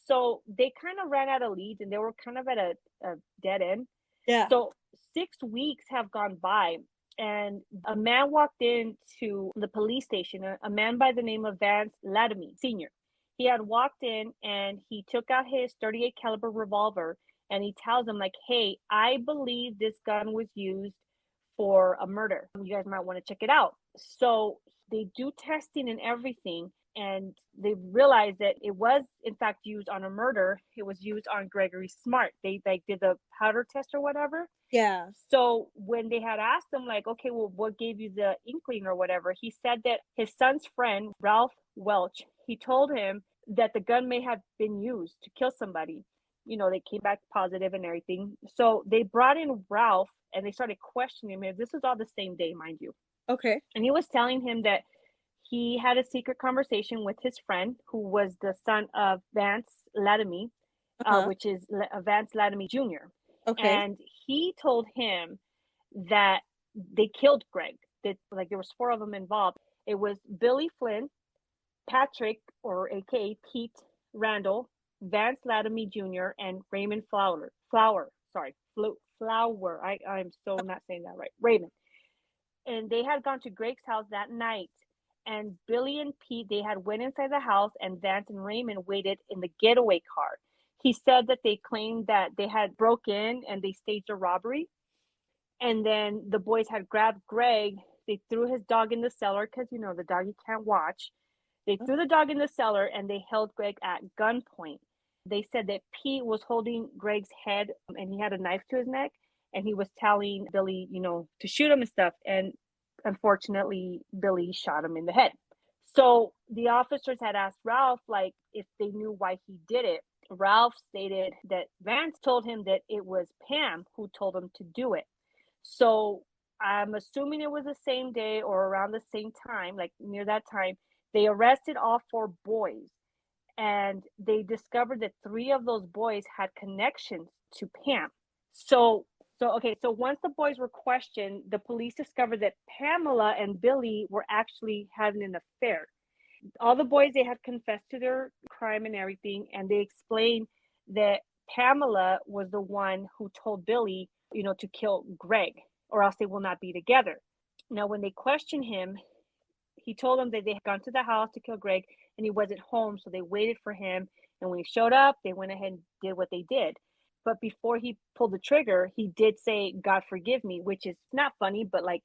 So they kind of ran out of leads and they were kind of at a dead end. Yeah. So 6 weeks have gone by and a man walked into the police station, a man by the name of Vance Latomy Sr. He had walked in and he took out his 38 caliber revolver and he tells them like, hey, I believe this gun was used for a murder. You guys might want to check it out. So they do testing and everything. And they realized that it was, in fact, used on a murder. It was used on Gregory Smart. They like did the powder test or whatever. Yeah. So when they had asked him, like, okay, well, what gave you the inkling or whatever? He said that his son's friend, Ralph Welch, he told him that the gun may have been used to kill somebody. You know, they came back positive and everything. So they brought in Ralph and they started questioning him. This is all the same day, mind you. Okay. And he was telling him that he had a secret conversation with his friend, who was the son of Vance Latomy, which is Vance Latomy Jr. Okay. And he told him that they killed Greg. That like there was 4 of them involved. It was Billy Flynn, Patrick, or AKA Pete Randall, Vance Latomy Jr., and Raymond Flower. I'm so not saying that right. Raymond. And they had gone to Greg's house that night. And Billy and Pete, they had went inside the house and Vance and Raymond waited in the getaway car. He said that they claimed that they had broke in and they staged a robbery. And then the boys had grabbed Greg. They threw his dog in the cellar because, you know, the dog you can't watch. They threw the dog in the cellar and they held Greg at gunpoint. They said that Pete was holding Greg's head and he had a knife to his neck. And he was telling Billy, you know, to shoot him and stuff. And unfortunately, Billy shot him in the head. So the officers had asked Ralph, like, if they knew why he did it. Ralph stated that Vance told him that it was Pam who told him to do it. So I'm assuming it was the same day or around the same time, like near that time, they arrested all 4 boys. And they discovered that 3 of those boys had connections to Pam. So So once the boys were questioned, the police discovered that Pamela and Billy were actually having an affair. All the boys, they had confessed to their crime and everything, and they explained that Pamela was the one who told Billy, to kill Greg, or else they will not be together. Now, when they questioned him, he told them that they had gone to the house to kill Greg and he wasn't home, so they waited for him. And when he showed up, they went ahead and did what they did. But before he pulled the trigger, he did say, "God forgive me," which is not funny, but like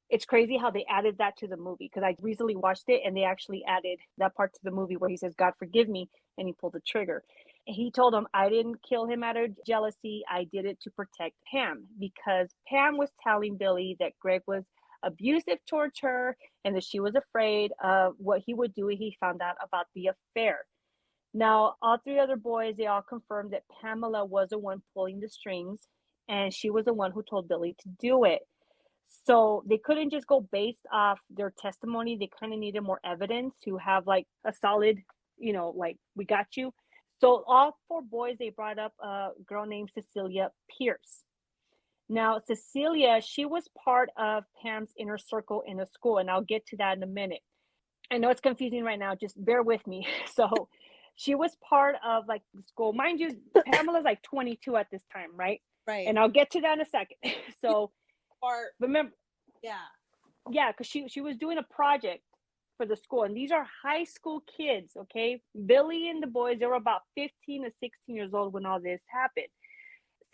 it's crazy how they added that to the movie, because I recently watched it and they actually added that part to the movie where he says, "God forgive me," and he pulled the trigger. He told him, "I didn't kill him out of jealousy. I did it to protect Pam, because Pam was telling Billy that Greg was abusive towards her and that she was afraid of what he would do if he found out about the affair." Now, all three other boys, they all confirmed that Pamela was the one pulling the strings and she was the one who told Billy to do it. So they couldn't just go based off their testimony. They kind of needed more evidence to have like a solid, like, we got you. So all four boys, they brought up a girl named Cecilia Pierce. Now, Cecilia, she was part of Pam's inner circle in the school, and I'll get to that in a minute. I know it's confusing right now. Just bear with me. So she was part of like the school. Mind you, Pamela's like 22 at this time, right? Right. And I'll get to that in a second. So remember, yeah, because she was doing a project for the school, and these are high school kids, okay? Billy and the boys, they were about 15 to 16 years old when all this happened.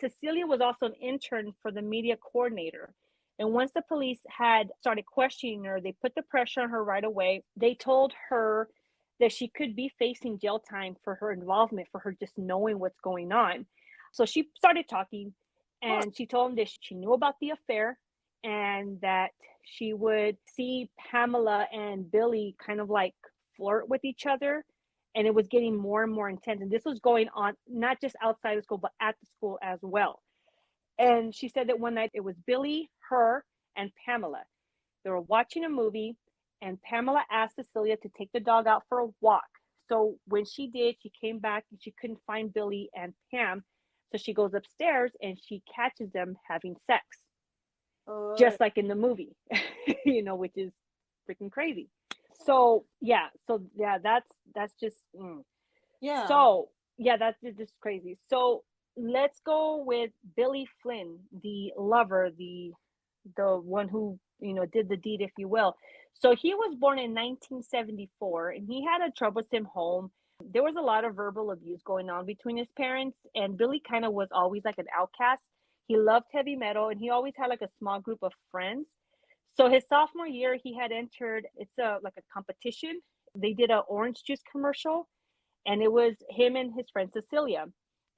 Cecilia was also an intern for the media coordinator. And once the police had started questioning her, they put the pressure on her right away. They told her that she could be facing jail time for her involvement, for her just knowing what's going on. So she started talking, and she told them that she knew about the affair and that she would see Pamela and Billy kind of like flirt with each other. And it was getting more and more intense. And this was going on not just outside the school, but at the school as well. And she said that one night it was Billy, her, and Pamela. They were watching a movie, and Pamela asked Cecilia to take the dog out for a walk. So when she did, she came back and she couldn't find Billy and Pam. So she goes upstairs and she catches them having sex. Just like in the movie, which is freaking crazy. So that's just yeah. So that's just crazy. So let's go with Billy Flynn, the lover, the one who did the deed, if you will. So he was born in 1974, and he had a troublesome home. There was a lot of verbal abuse going on between his parents, and Billy kind of was always like an outcast. He loved heavy metal, and he always had like a small group of friends. So his sophomore year, he had entered, it's like a competition. They did an orange juice commercial, and it was him and his friend Cecilia.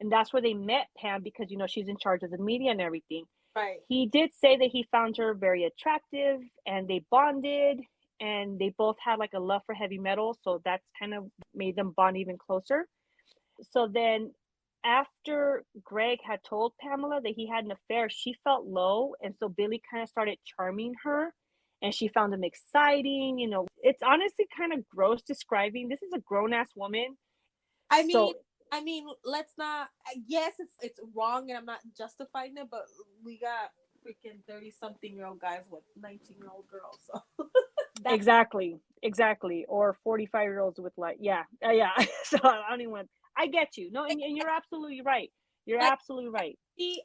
And that's where they met Pam, because, she's in charge of the media and everything. Right. He did say that he found her very attractive, and they bonded, and they both had like a love for heavy metal. So that's kind of made them bond even closer. So then after Greg had told Pamela that he had an affair, she felt low. And so Billy kind of started charming her, and she found him exciting. It's honestly kind of gross describing. This is a grown ass woman. I mean, let's not. Yes, it's wrong, and I'm not justifying it, but we got freaking 30-something-year-old guys with 19-year-old girls. So exactly, or 45-year-olds with yeah. So I don't even want. I get you. No, and you're absolutely right. You're absolutely right.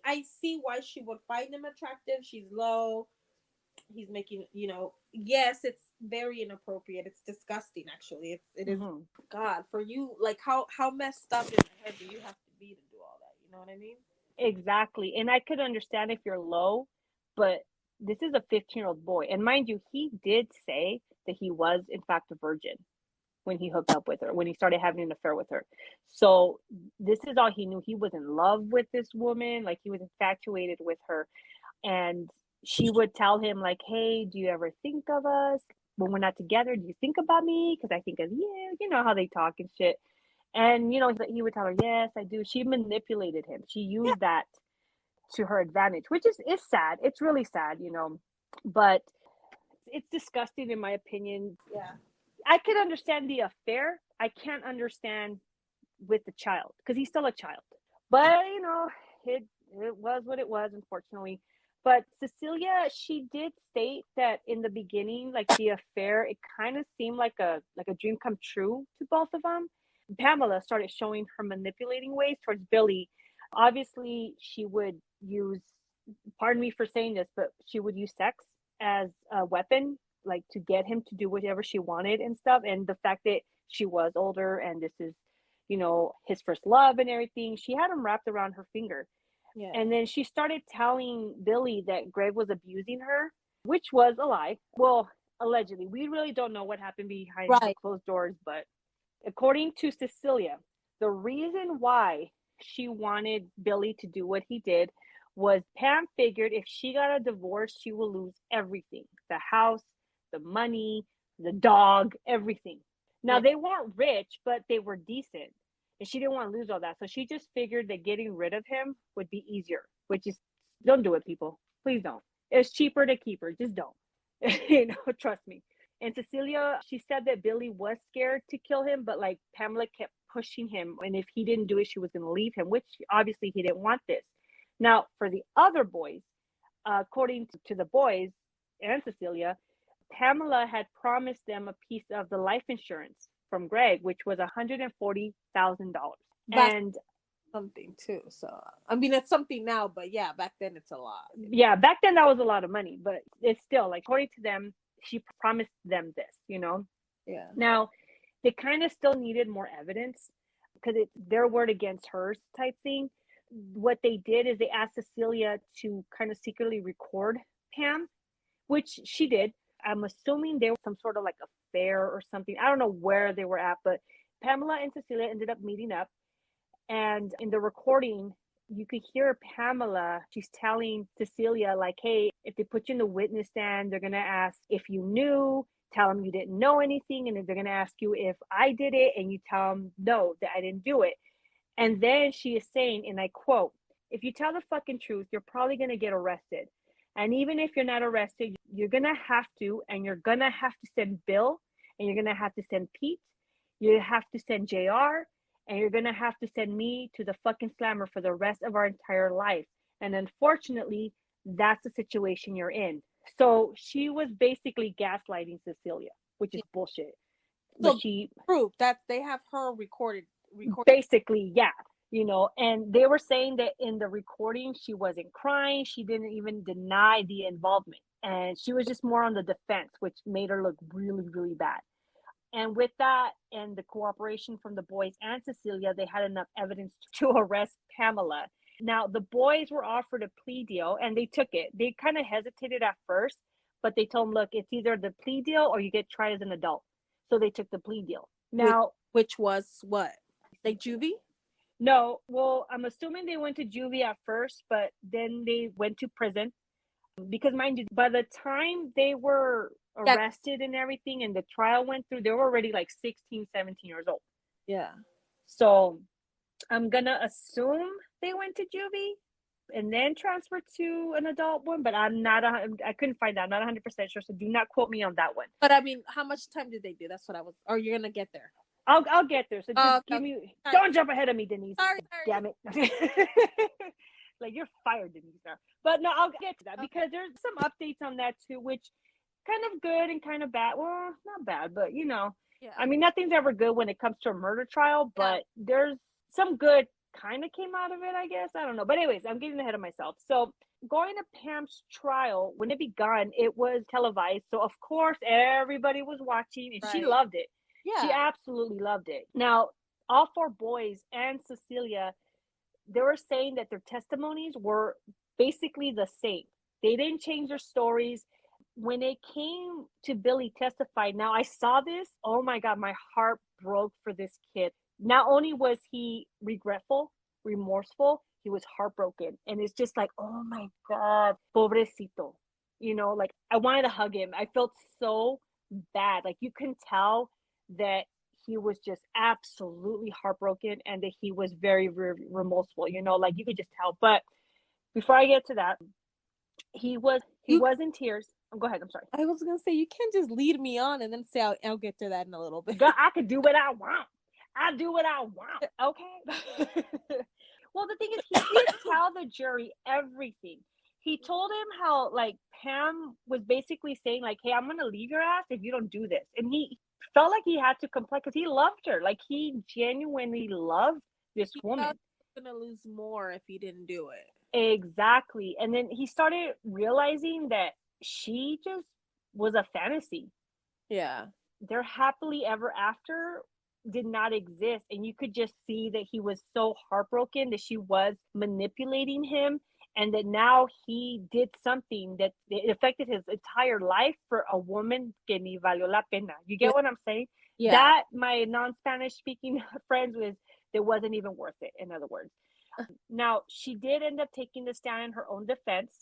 I see why she would find him attractive. She's low. He's making, yes, it's very inappropriate. It's disgusting, actually. It is. God, for you, like how messed up in the head do you have to be to do all that? You know what I mean? Exactly. And I could understand if you're low, but this is a 15-year-old boy. And mind you, he did say that he was, in fact, a virgin when he hooked up with her, when he started having an affair with her. So this is all he knew. He was in love with this woman. Like, he was infatuated with her. And she would tell him, like, hey, do you ever think of us when we're not together? Do you think about me? Because I think of you. You know how they talk and shit. And, he would tell her, yes, I do. She manipulated him. She used that to her advantage, which is sad. It's really sad, but it's disgusting in my opinion. Yeah. I could understand the affair. I can't understand with the child, because he's still a child. But, it was what it was, unfortunately. But Cecilia, she did state that in the beginning, like the affair, it kind of seemed like a dream come true to both of them. Pamela started showing her manipulating ways towards Billy. Obviously, she would use, pardon me for saying this, but she would use sex as a weapon, like to get him to do whatever she wanted and stuff. And the fact that she was older and this is, his first love and everything, she had him wrapped around her finger. Yeah. And then she started telling Billy that Greg was abusing her, which was a lie. Well, allegedly. We really don't know what happened behind the closed doors, but according to Cecilia, the reason why she wanted Billy to do what he did was Pam figured if she got a divorce, she would lose everything: the house, the money, the dog, everything. Now, they weren't rich, but they were decent. And she didn't want to lose all that. So she just figured that getting rid of him would be easier, which is, don't do it, people. Please don't. It's cheaper to keep her. Just don't. Trust me. And Cecilia, she said that Billy was scared to kill him, but like Pamela kept pushing him. And if he didn't do it, she was going to leave him, which obviously he didn't want this. Now, for the other boys, according to the boys and Cecilia, Pamela had promised them a piece of the life insurance from Greg, which was $140,000. And something too. So, I mean, it's something now, but yeah, back then it's a lot. Yeah, back then that was a lot of money, but it's still like, according to them, she promised them this, Yeah. Now, they kind of still needed more evidence because it's their word against hers type thing. What they did is they asked Cecilia to kind of secretly record Pam, which she did. I'm assuming there was some sort of like affair or something. I don't know where they were at, but Pamela and Cecilia ended up meeting up. And in the recording, you could hear Pamela, she's telling Cecilia, like, hey, if they put you in the witness stand, they're going to ask if you knew, tell them you didn't know anything. And if they're going to ask you if I did it, and you tell them, no, that I didn't do it. And then she is saying, and I quote, if you tell the fucking truth, you're probably going to get arrested. And even if you're not arrested, you're going to have to, and you're going to have to send Bill, and you're going to have to send Pete, you have to send JR, and you're going to have to send me to the fucking slammer for the rest of our entire life. And unfortunately, that's the situation you're in. So she was basically gaslighting Cecilia, which is bullshit. So she proved that they have her recorded. Basically, yeah. And they were saying that in the recording, she wasn't crying. She didn't even deny the involvement. And she was just more on the defense, which made her look really, really bad. And with that and the cooperation from the boys and Cecilia, they had enough evidence to arrest Pamela. Now, the boys were offered a plea deal and they took it. They kind of hesitated at first, but they told them, look, it's either the plea deal or you get tried as an adult. So they took the plea deal. Now, which was what? Like juvie? No, well, I'm assuming they went to juvie at first, but then they went to prison. Because mind you, by the time they were arrested and everything and the trial went through, they were already like 16, 17 years old. Yeah. So I'm going to assume they went to juvie and then transferred to an adult one, but I couldn't find out. I'm not 100% sure, so do not quote me on that one. But I mean, how much time did they do? That's what I was, or you're going to get there? I'll get there. So just give me, don't jump ahead of me, Denise. Sorry. Damn it. Like, you're fired, Denise. Now. But no, I'll get to that because there's some updates on that too, which kind of good and kind of bad. Well, not bad, but yeah. I mean, nothing's ever good when it comes to a murder trial, but there's some good kind of came out of it, I guess. I don't know. But anyways, I'm getting ahead of myself. So going to Pam's trial, when it began, it was televised. So of course, everybody was watching and she loved it. Yeah. She absolutely loved it. Now, all four boys and Cecilia, they were saying that their testimonies were basically the same. They didn't change their stories. When it came to Billy testifying, now I saw this. Oh my God, my heart broke for this kid. Not only was he regretful, remorseful, he was heartbroken. And it's just like, oh my God, pobrecito. Like I wanted to hug him. I felt so bad. Like you can tell that he was just absolutely heartbroken and that he was very, very remorseful, like you could just tell. But before I get to that, he was in tears. Go ahead. I'm sorry. I was going to say, you can't just lead me on and then say, I'll get to that in a little bit. God, I could do what I want. I do what I want. Okay. Well, the thing is, he did tell the jury everything. He told him how, like, Pam was basically saying, like, hey, I'm going to leave your ass if you don't do this. And he felt like he had to comply because he loved her. Like, he genuinely loved this woman. He was going to lose more if he didn't do it. Exactly. And then he started realizing that she just was a fantasy. Yeah. Their happily ever after did not exist. And you could just see that he was so heartbroken that she was manipulating him, and that now he did something that it affected his entire life for a woman que ni valió la pena. You get what I'm saying? Yeah. That my non-Spanish speaking friends was, it wasn't even worth it, in other words. Now, she did end up taking the stand in her own defense.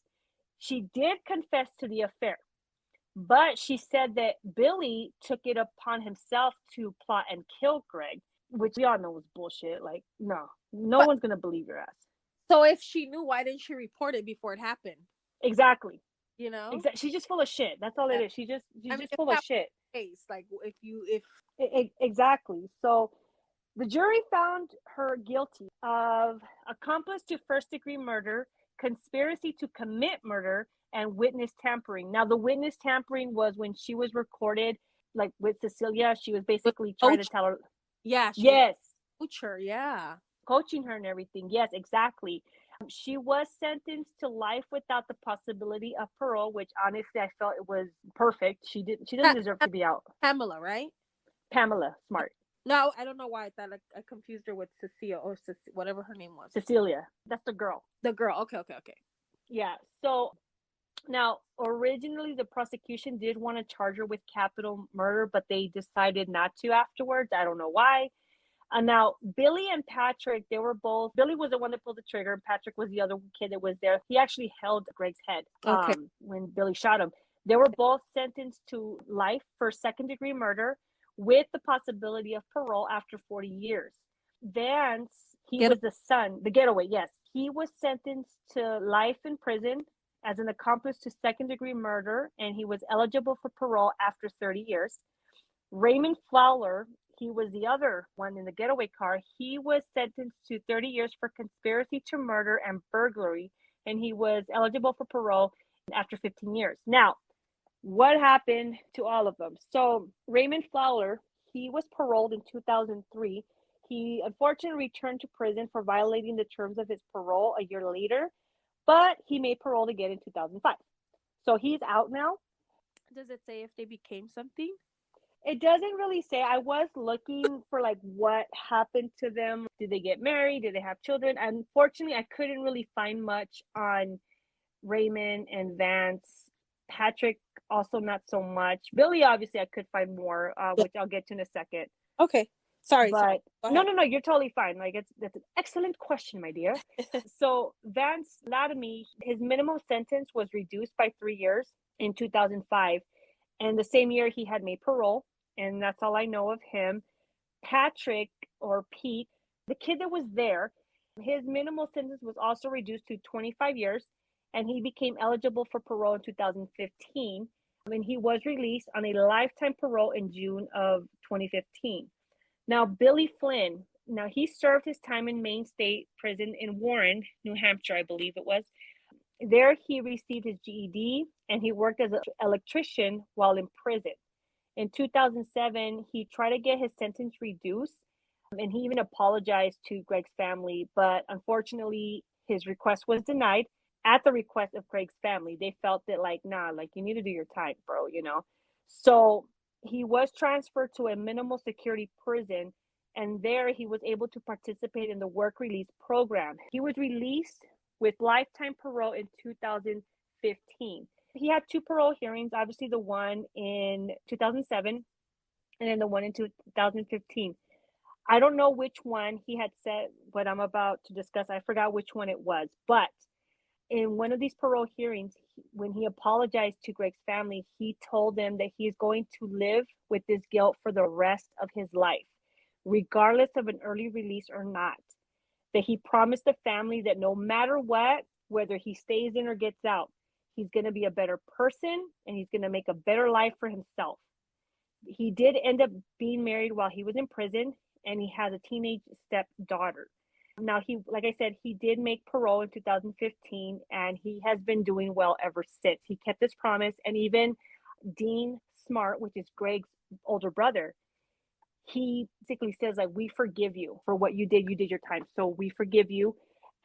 She did confess to the affair, but she said that Billy took it upon himself to plot and kill Greg, which we all know was bullshit. Like, no one's going to believe your ass. So if she knew, why didn't she report it before it happened? Exactly. You know? She's just full of shit. That's all it is. She's just full of shit. Like, Exactly. So the jury found her guilty of accomplice to first-degree murder, conspiracy to commit murder, and witness tampering. Now, the witness tampering was when she was recorded, like, with Cecilia. She was basically trying to tell her. Yeah. Yes. Coach her. Yeah. Coaching her and everything. Yes, exactly. She was sentenced to life without the possibility of parole, which honestly I felt it was perfect. She doesn't deserve to be out. Pamela, right? Pamela, smart. No, I don't know why I thought, like, I confused her with Cecilia or whatever her name was. Cecilia. That's the girl. The girl. Okay. Yeah. So now, originally the prosecution did want to charge her with capital murder, but they decided not to afterwards. I don't know why. Now, Billy and Patrick, Billy was the one that pulled the trigger, and Patrick was the other kid that was there. He actually held Greg's head when Billy shot him. They were both sentenced to life for second-degree murder with the possibility of parole after 40 years. Vance, was the son, the getaway, yes. He was sentenced to life in prison as an accomplice to second-degree murder, and he was eligible for parole after 30 years. Raymond Fowler, he was the other one in the getaway car. He was sentenced to 30 years for conspiracy to murder and burglary, and he was eligible for parole after 15 years. Now, what happened to all of them? So Raymond Fowler, he was paroled in 2003. He unfortunately returned to prison for violating the terms of his parole a year later, but he made parole again in 2005. So he's out now. Does it say if they became something? It doesn't really say. I was looking for, like, what happened to them. Did they get married? Did they have children? Unfortunately, I couldn't really find much on Raymond and Vance. Patrick, also not so much. Billy, obviously, I could find more, which I'll get to in a second. Okay. Sorry. No, you're totally fine. Like, that's an excellent question, my dear. So Vance Latomy, his minimum sentence was reduced by 3 years in 2005. And the same year he had made parole, and that's all I know of him. Patrick, or Pete, the kid that was there, his minimal sentence was also reduced to 25 years, and he became eligible for parole in 2015. And he was released on a lifetime parole in June of 2015. Now, Billy Flynn, he served his time in Maine State Prison in Warren, New Hampshire, I believe it was. There he received his GED, and he worked as an electrician while in prison. In 2007, he tried to get his sentence reduced, and he even apologized to Greg's family, but unfortunately, his request was denied at the request of Greg's family. They felt that, like, nah, like, you need to do your time, bro, you know? So he was transferred to a minimal security prison, and there he was able to participate in the work release program. He was released with lifetime parole in 2015. He had 2 parole hearings, obviously the one in 2007 and then the one in 2015. I don't know which one he had said what I'm about to discuss. I forgot which one it was. But in one of these parole hearings, when he apologized to Greg's family, he told them that he is going to live with this guilt for the rest of his life, regardless of an early release or not. That he promised the family that no matter what, whether he stays in or gets out, he's going to be a better person and he's going to make a better life for himself. He did end up being married while he was in prison, and he has a teenage stepdaughter. Now, he, like I said, he did make parole in 2015, and he has been doing well ever since. He kept his promise, and even Dean Smart, which is Greg's older brother, he basically says, like, we forgive you for what you did. You did your time, so we forgive you.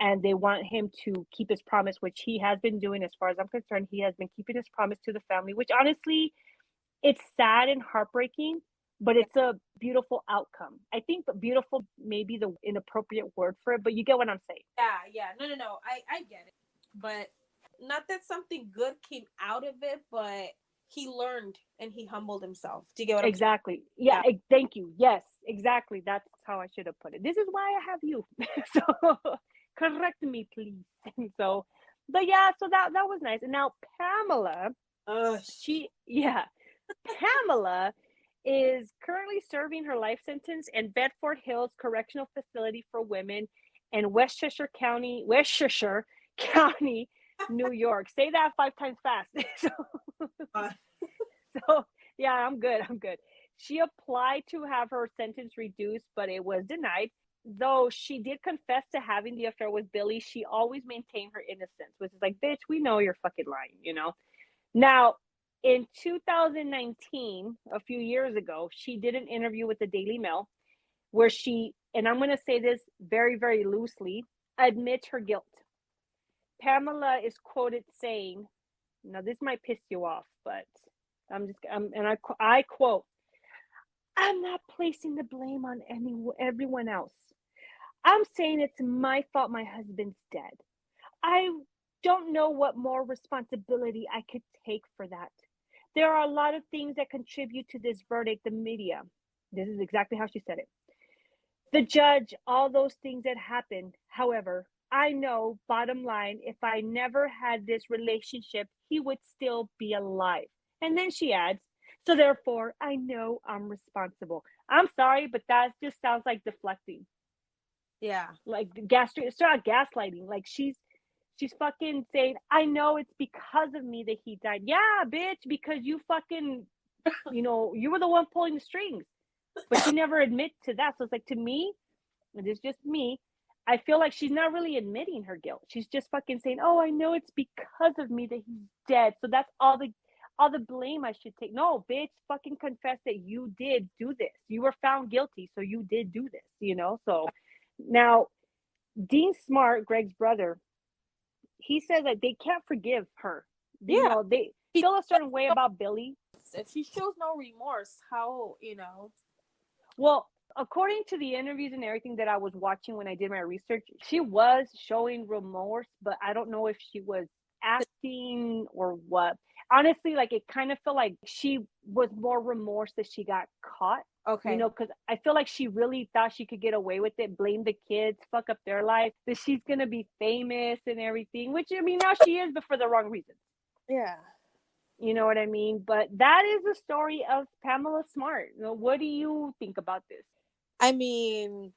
And they want him to keep his promise, which he has been doing. As far as I'm concerned, he has been keeping his promise to the family, which honestly, it's sad and heartbreaking, but it's a beautiful outcome. I think beautiful may be the inappropriate word for it, but you get what I'm saying. Yeah. No. I get it. But not that something good came out of it, but he learned and he humbled himself. Do you get what I'm saying? Exactly. Yeah. Thank you. Yes, exactly. That's how I should have put it. This is why I have you. So correct me, please. So, but yeah, so that was nice. And now Pamela, Pamela is currently serving her life sentence in Bedford Hills Correctional Facility for Women in Westchester County, New York. Say that 5 times fast. So yeah, I'm good. She applied to have her sentence reduced, but it was denied. Though she did confess to having the affair with Billy, she always maintained her innocence, which is like, bitch, we know you're fucking lying, you know? Now, in 2019, a few years ago, she did an interview with the Daily Mail where she, and I'm going to say this very, very loosely, admits her guilt. Pamela is quoted saying, now this might piss you off, but I quote, I'm not placing the blame on everyone else. I'm saying it's my fault my husband's dead. I don't know what more responsibility I could take for that. There are a lot of things that contribute to this verdict, the media. This is exactly how she said it. The judge, all those things that happened. However, I know, bottom line, if I never had this relationship, he would still be alive. And then she adds, so therefore, I know I'm responsible. I'm sorry, but that just sounds like deflecting. Yeah. Like it's not gaslighting. Like she's fucking saying, I know it's because of me that he died. Yeah, bitch, because you fucking, you were the one pulling the strings. But she never admits to that. So it's like, to me, and it's just me, I feel like she's not really admitting her guilt. She's just fucking saying, oh, I know it's because of me that he's dead. So that's all the blame I should take. No, bitch, fucking confess that you did do this. You were found guilty, so you did do this, So now, Dean Smart, Greg's brother, he says that they can't forgive her. Yeah. They feel a certain way about Billy. If she shows no remorse, how, Well, according to the interviews and everything that I was watching when I did my research, she was showing remorse, but I don't know if she was acting or what. Honestly, like, it kind of felt like she was more remorse that she got caught. Okay. Because I feel like she really thought she could get away with it, blame the kids, fuck up their life, that she's going to be famous and everything, which, I mean, now she is, but for the wrong reasons. Yeah. You know what I mean? But that is the story of Pamela Smart. What do you think about this? I mean,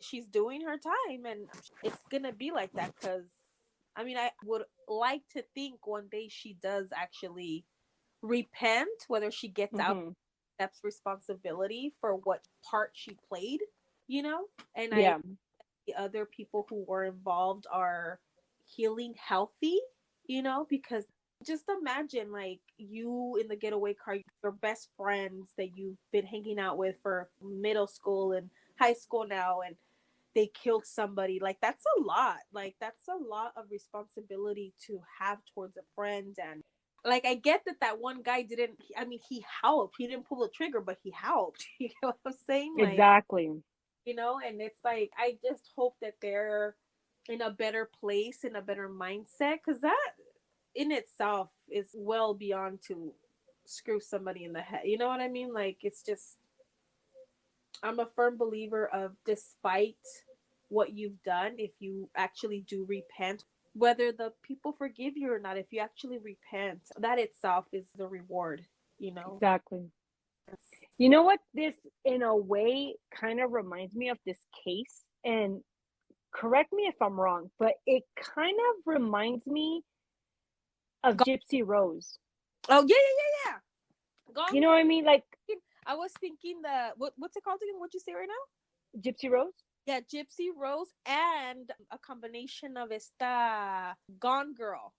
she's doing her time, and it's going to be like that because, I mean, I would like to think one day she does actually repent, whether she gets out, accepts responsibility for what part she played, and the other people who were involved are healing healthy, because just imagine, like, you in the getaway car, your best friends that you've been hanging out with for middle school and high school now, and they killed somebody. Like, that's a lot. Like, that's a lot of responsibility to have towards a friend. And, like, I get that one guy didn't, I mean, he helped. He didn't pull the trigger, but he helped. You know what I'm saying? Like, exactly. And it's like, I just hope that they're in a better place, in a better mindset, because that in itself is well beyond to screw somebody in the head. You know what I mean? Like, it's just, I'm a firm believer of, despite what you've done, if you actually do repent, whether the people forgive you or not, if you actually repent, that itself is the reward, Exactly. You know what? This, in a way, kind of reminds me of this case, and correct me if I'm wrong, but it kind of reminds me of Gypsy Rose. Oh, yeah. You know what I mean? Like, I was thinking what's it called again? What'd you say right now? Gypsy Rose? Yeah, Gypsy Rose and a combination of esta Gone Girl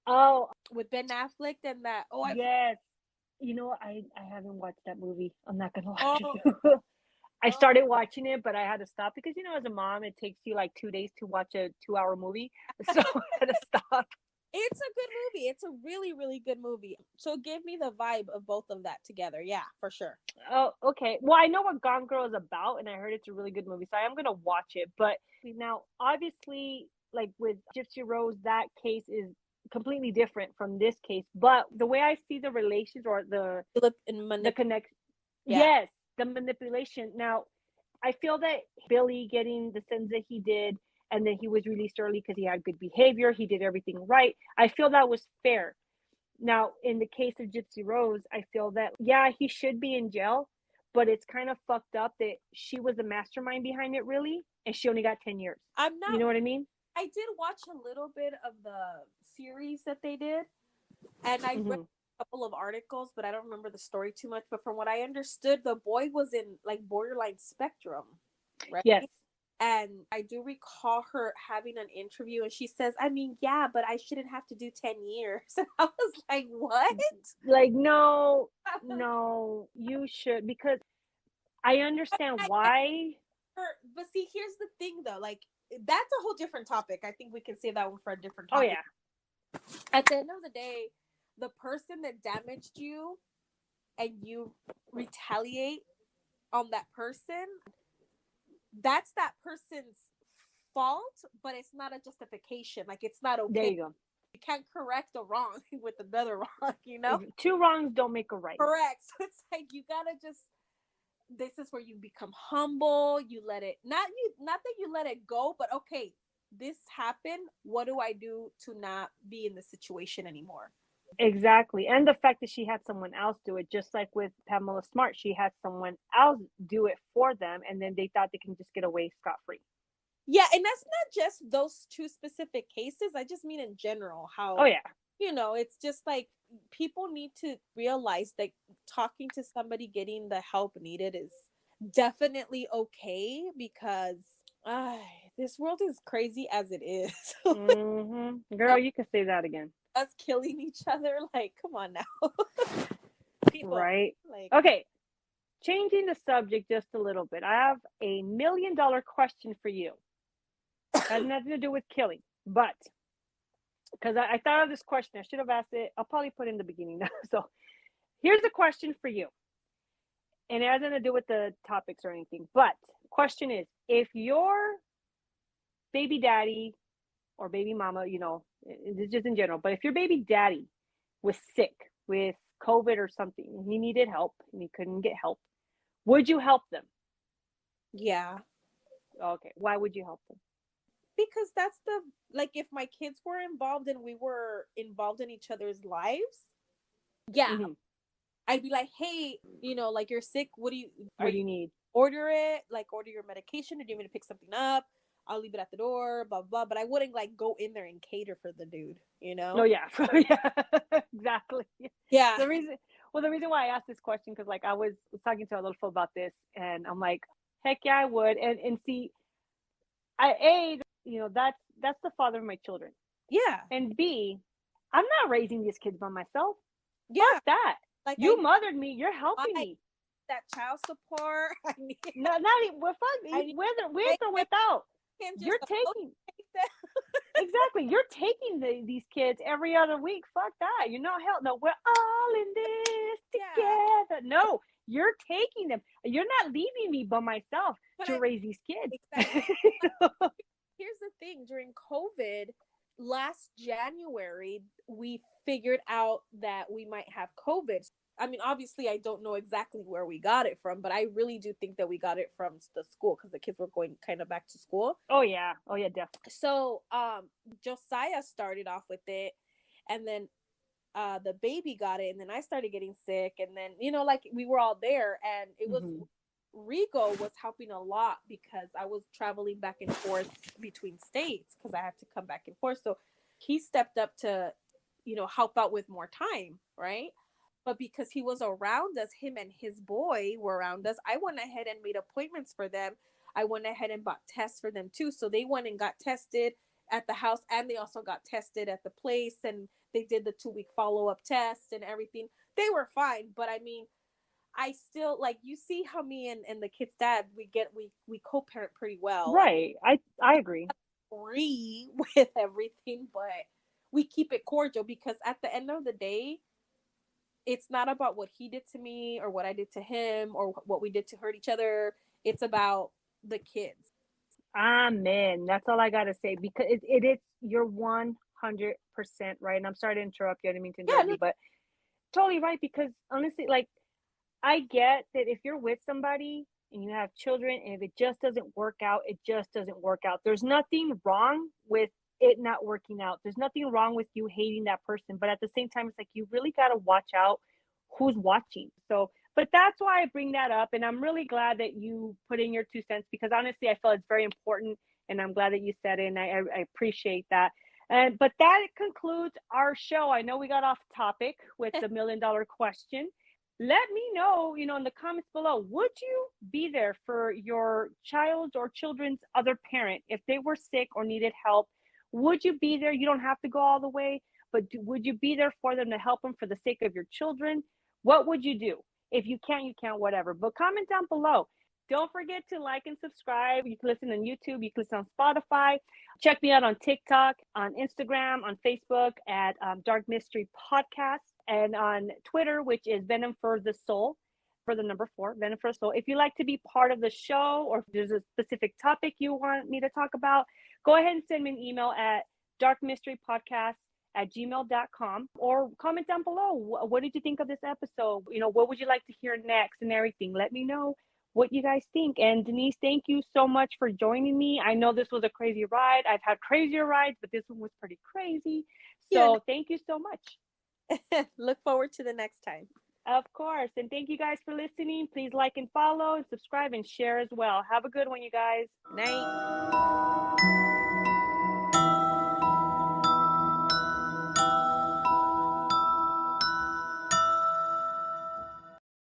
Oh, with Ben Affleck and that. Oh, yes. You know, I haven't watched that movie. I'm not gonna lie to oh, you. I oh. started watching it, but I had to stop because as a mom, it takes you like 2 days to watch a 2-hour movie, so I had to stop. It's a good movie. It's a really, really good movie. So it gave me the vibe of both of that together. Yeah, for sure. Oh, okay. Well, I know what Gone Girl is about, and I heard it's a really good movie, so I am gonna watch it. But now, obviously, like with Gypsy Rose, that case is completely different from this case. But the way I see the relations or Philip and the connect, Yeah. yes, the manipulation. Now, I feel that Billy getting the sentence that he did, and then he was released early because he had good behavior, he did everything right. I feel that was fair. Now, in the case of Gypsy Rose, I feel that, yeah, he should be in jail, but it's kind of fucked up that she was the mastermind behind it, really, and she only got 10 years. I'm You not. know what I mean? I did watch a little bit of the series that they did, and I read Mm-hmm. a couple of articles, but I don't remember the story too much. But from what I understood, the boy was in like borderline spectrum, right? Yes. And I do recall her having an interview, and she says, "I mean, yeah, but I shouldn't have to do 10 years." And I was like, "What?" Like, no, no, you should, because I understand I why. but see, here's the thing, though. Like, that's a whole different topic. I think we can save that one for a different Oh, topic. yeah. At the end of the day, the person that damaged you and you retaliate on that person, that's that person's fault, but it's not a justification. Like, it's not There okay. you go. You can't correct a wrong with another wrong, you know? Two wrongs don't make a right. Correct. So it's like you gotta just, this is where you become humble. You let it, not that you let it go, but okay, this happened. What do I do to not be in this situation anymore? Exactly. And the fact that she had someone else do it, just like with Pamela Smart, she had someone else do it for them, and then they thought they can just get away scot free. Yeah, and that's not just those two specific cases. I just mean in general, Oh, how, yeah. it's just like people need to realize that talking to somebody, getting the help needed is definitely okay because uh, this world is crazy as it is. Mm-hmm. Girl, you can say that again. Us killing each other, like, come on now. People, Right. like, Okay. Changing the subject just a little bit. I have $1 million question for you. Has nothing to do with killing, but because I thought of this question, I should have asked it. I'll probably put it in the beginning now. So here's a question for you. And it has nothing to do with the topics or anything. But question is, if your baby daddy or baby mama, it's just in general, but if your baby daddy was sick with COVID or something, and he needed help and he couldn't get help, would you help them? yeah, Okay. Why would you help them? because that's the, like, if my kids were involved and we were involved in each other's lives, yeah, Mm-hmm. I'd be like, hey, like, you're sick. What do you need? Order it, like, order your medication, or do you want me to pick something up? I'll leave it at the door, blah, blah. But I wouldn't, like, go in there and cater for the dude, Oh, yeah. Yeah, exactly. Yeah. The reason why I asked this question, because like I was talking to a little fool about this, and I'm like, heck yeah, I would. And see, that's the father of my children. Yeah. And B, I'm not raising these kids by myself. Yeah. Fuck that. Like, You mothered me. You're helping me. That child support. I need, No, not even, with or without. You're taking exactly. You're taking these kids every other week. Fuck that. You're not helping. No, we're all in this together. Yeah. No, you're taking them. You're not leaving me by myself to raise these kids. Exactly. Here's the thing. During COVID, last January, we figured out that we might have COVID. I mean, obviously, I don't know exactly where we got it from, but I really do think that we got it from the school because the kids were going kind of back to school. Oh, yeah. Definitely. So, Josiah started off with it, and then the baby got it, and then I started getting sick, and then, like, we were all there, and it was, Rigo was helping a lot because I was traveling back and forth between states because I had to come back and forth. So he stepped up to, help out with more time, right? But because he was around us, him and his boy were around us, I went ahead and made appointments for them. I went ahead and bought tests for them too. So they went and got tested at the house, and they also got tested at the place, and they did the 2-week follow-up test and everything. They were fine, but I mean, I still, like, you see how me and the kid's dad, we co-parent pretty well. Right. I agree. Agree with everything, but we keep it cordial because at the end of the day, it's not about what he did to me or what I did to him or what we did to hurt each other. It's about the kids. Amen. That's all I gotta say, because it is, you're 100% right. And I'm sorry to interrupt you. I didn't mean to interrupt you, but totally right. Because honestly, like, I get that if you're with somebody and you have children, and if it just doesn't work out, it just doesn't work out. There's nothing wrong with it not working out. There's nothing wrong with you hating that person. But at the same time, it's like, you really got to watch out who's watching. So, but that's why I bring that up. And I'm really glad that you put in your 2 cents, because honestly, I felt it's very important. And I'm glad that you said it. And I appreciate that. But that concludes our show. I know we got off topic with the $1 million question. Let me know, in the comments below, would you be there for your child's or children's other parent if they were sick or needed help? Would you be there? You don't have to go all the way, but would you be there for them to help them for the sake of your children? What would you do? If you can't, you can't, whatever. But comment down below. Don't forget to like and subscribe. You can listen on YouTube. You can listen on Spotify. Check me out on TikTok, on Instagram, on Facebook at Dark Mystery Podcast, and on Twitter, which is Venom for the Soul, for the number 4, Venom for the Soul. If you'd like to be part of the show, or if there's a specific topic you want me to talk about, go ahead and send me an email at darkmysterypodcast@gmail.com, or comment down below. What did you think of this episode? What would you like to hear next and everything? Let me know what you guys think. And Denise, thank you so much for joining me. I know this was a crazy ride. I've had crazier rides, but this one was pretty crazy. So Thank you so much. Look forward to the next time. Of course. And thank you guys for listening. Please like and follow and subscribe and share as well. Have a good one, you guys. Night.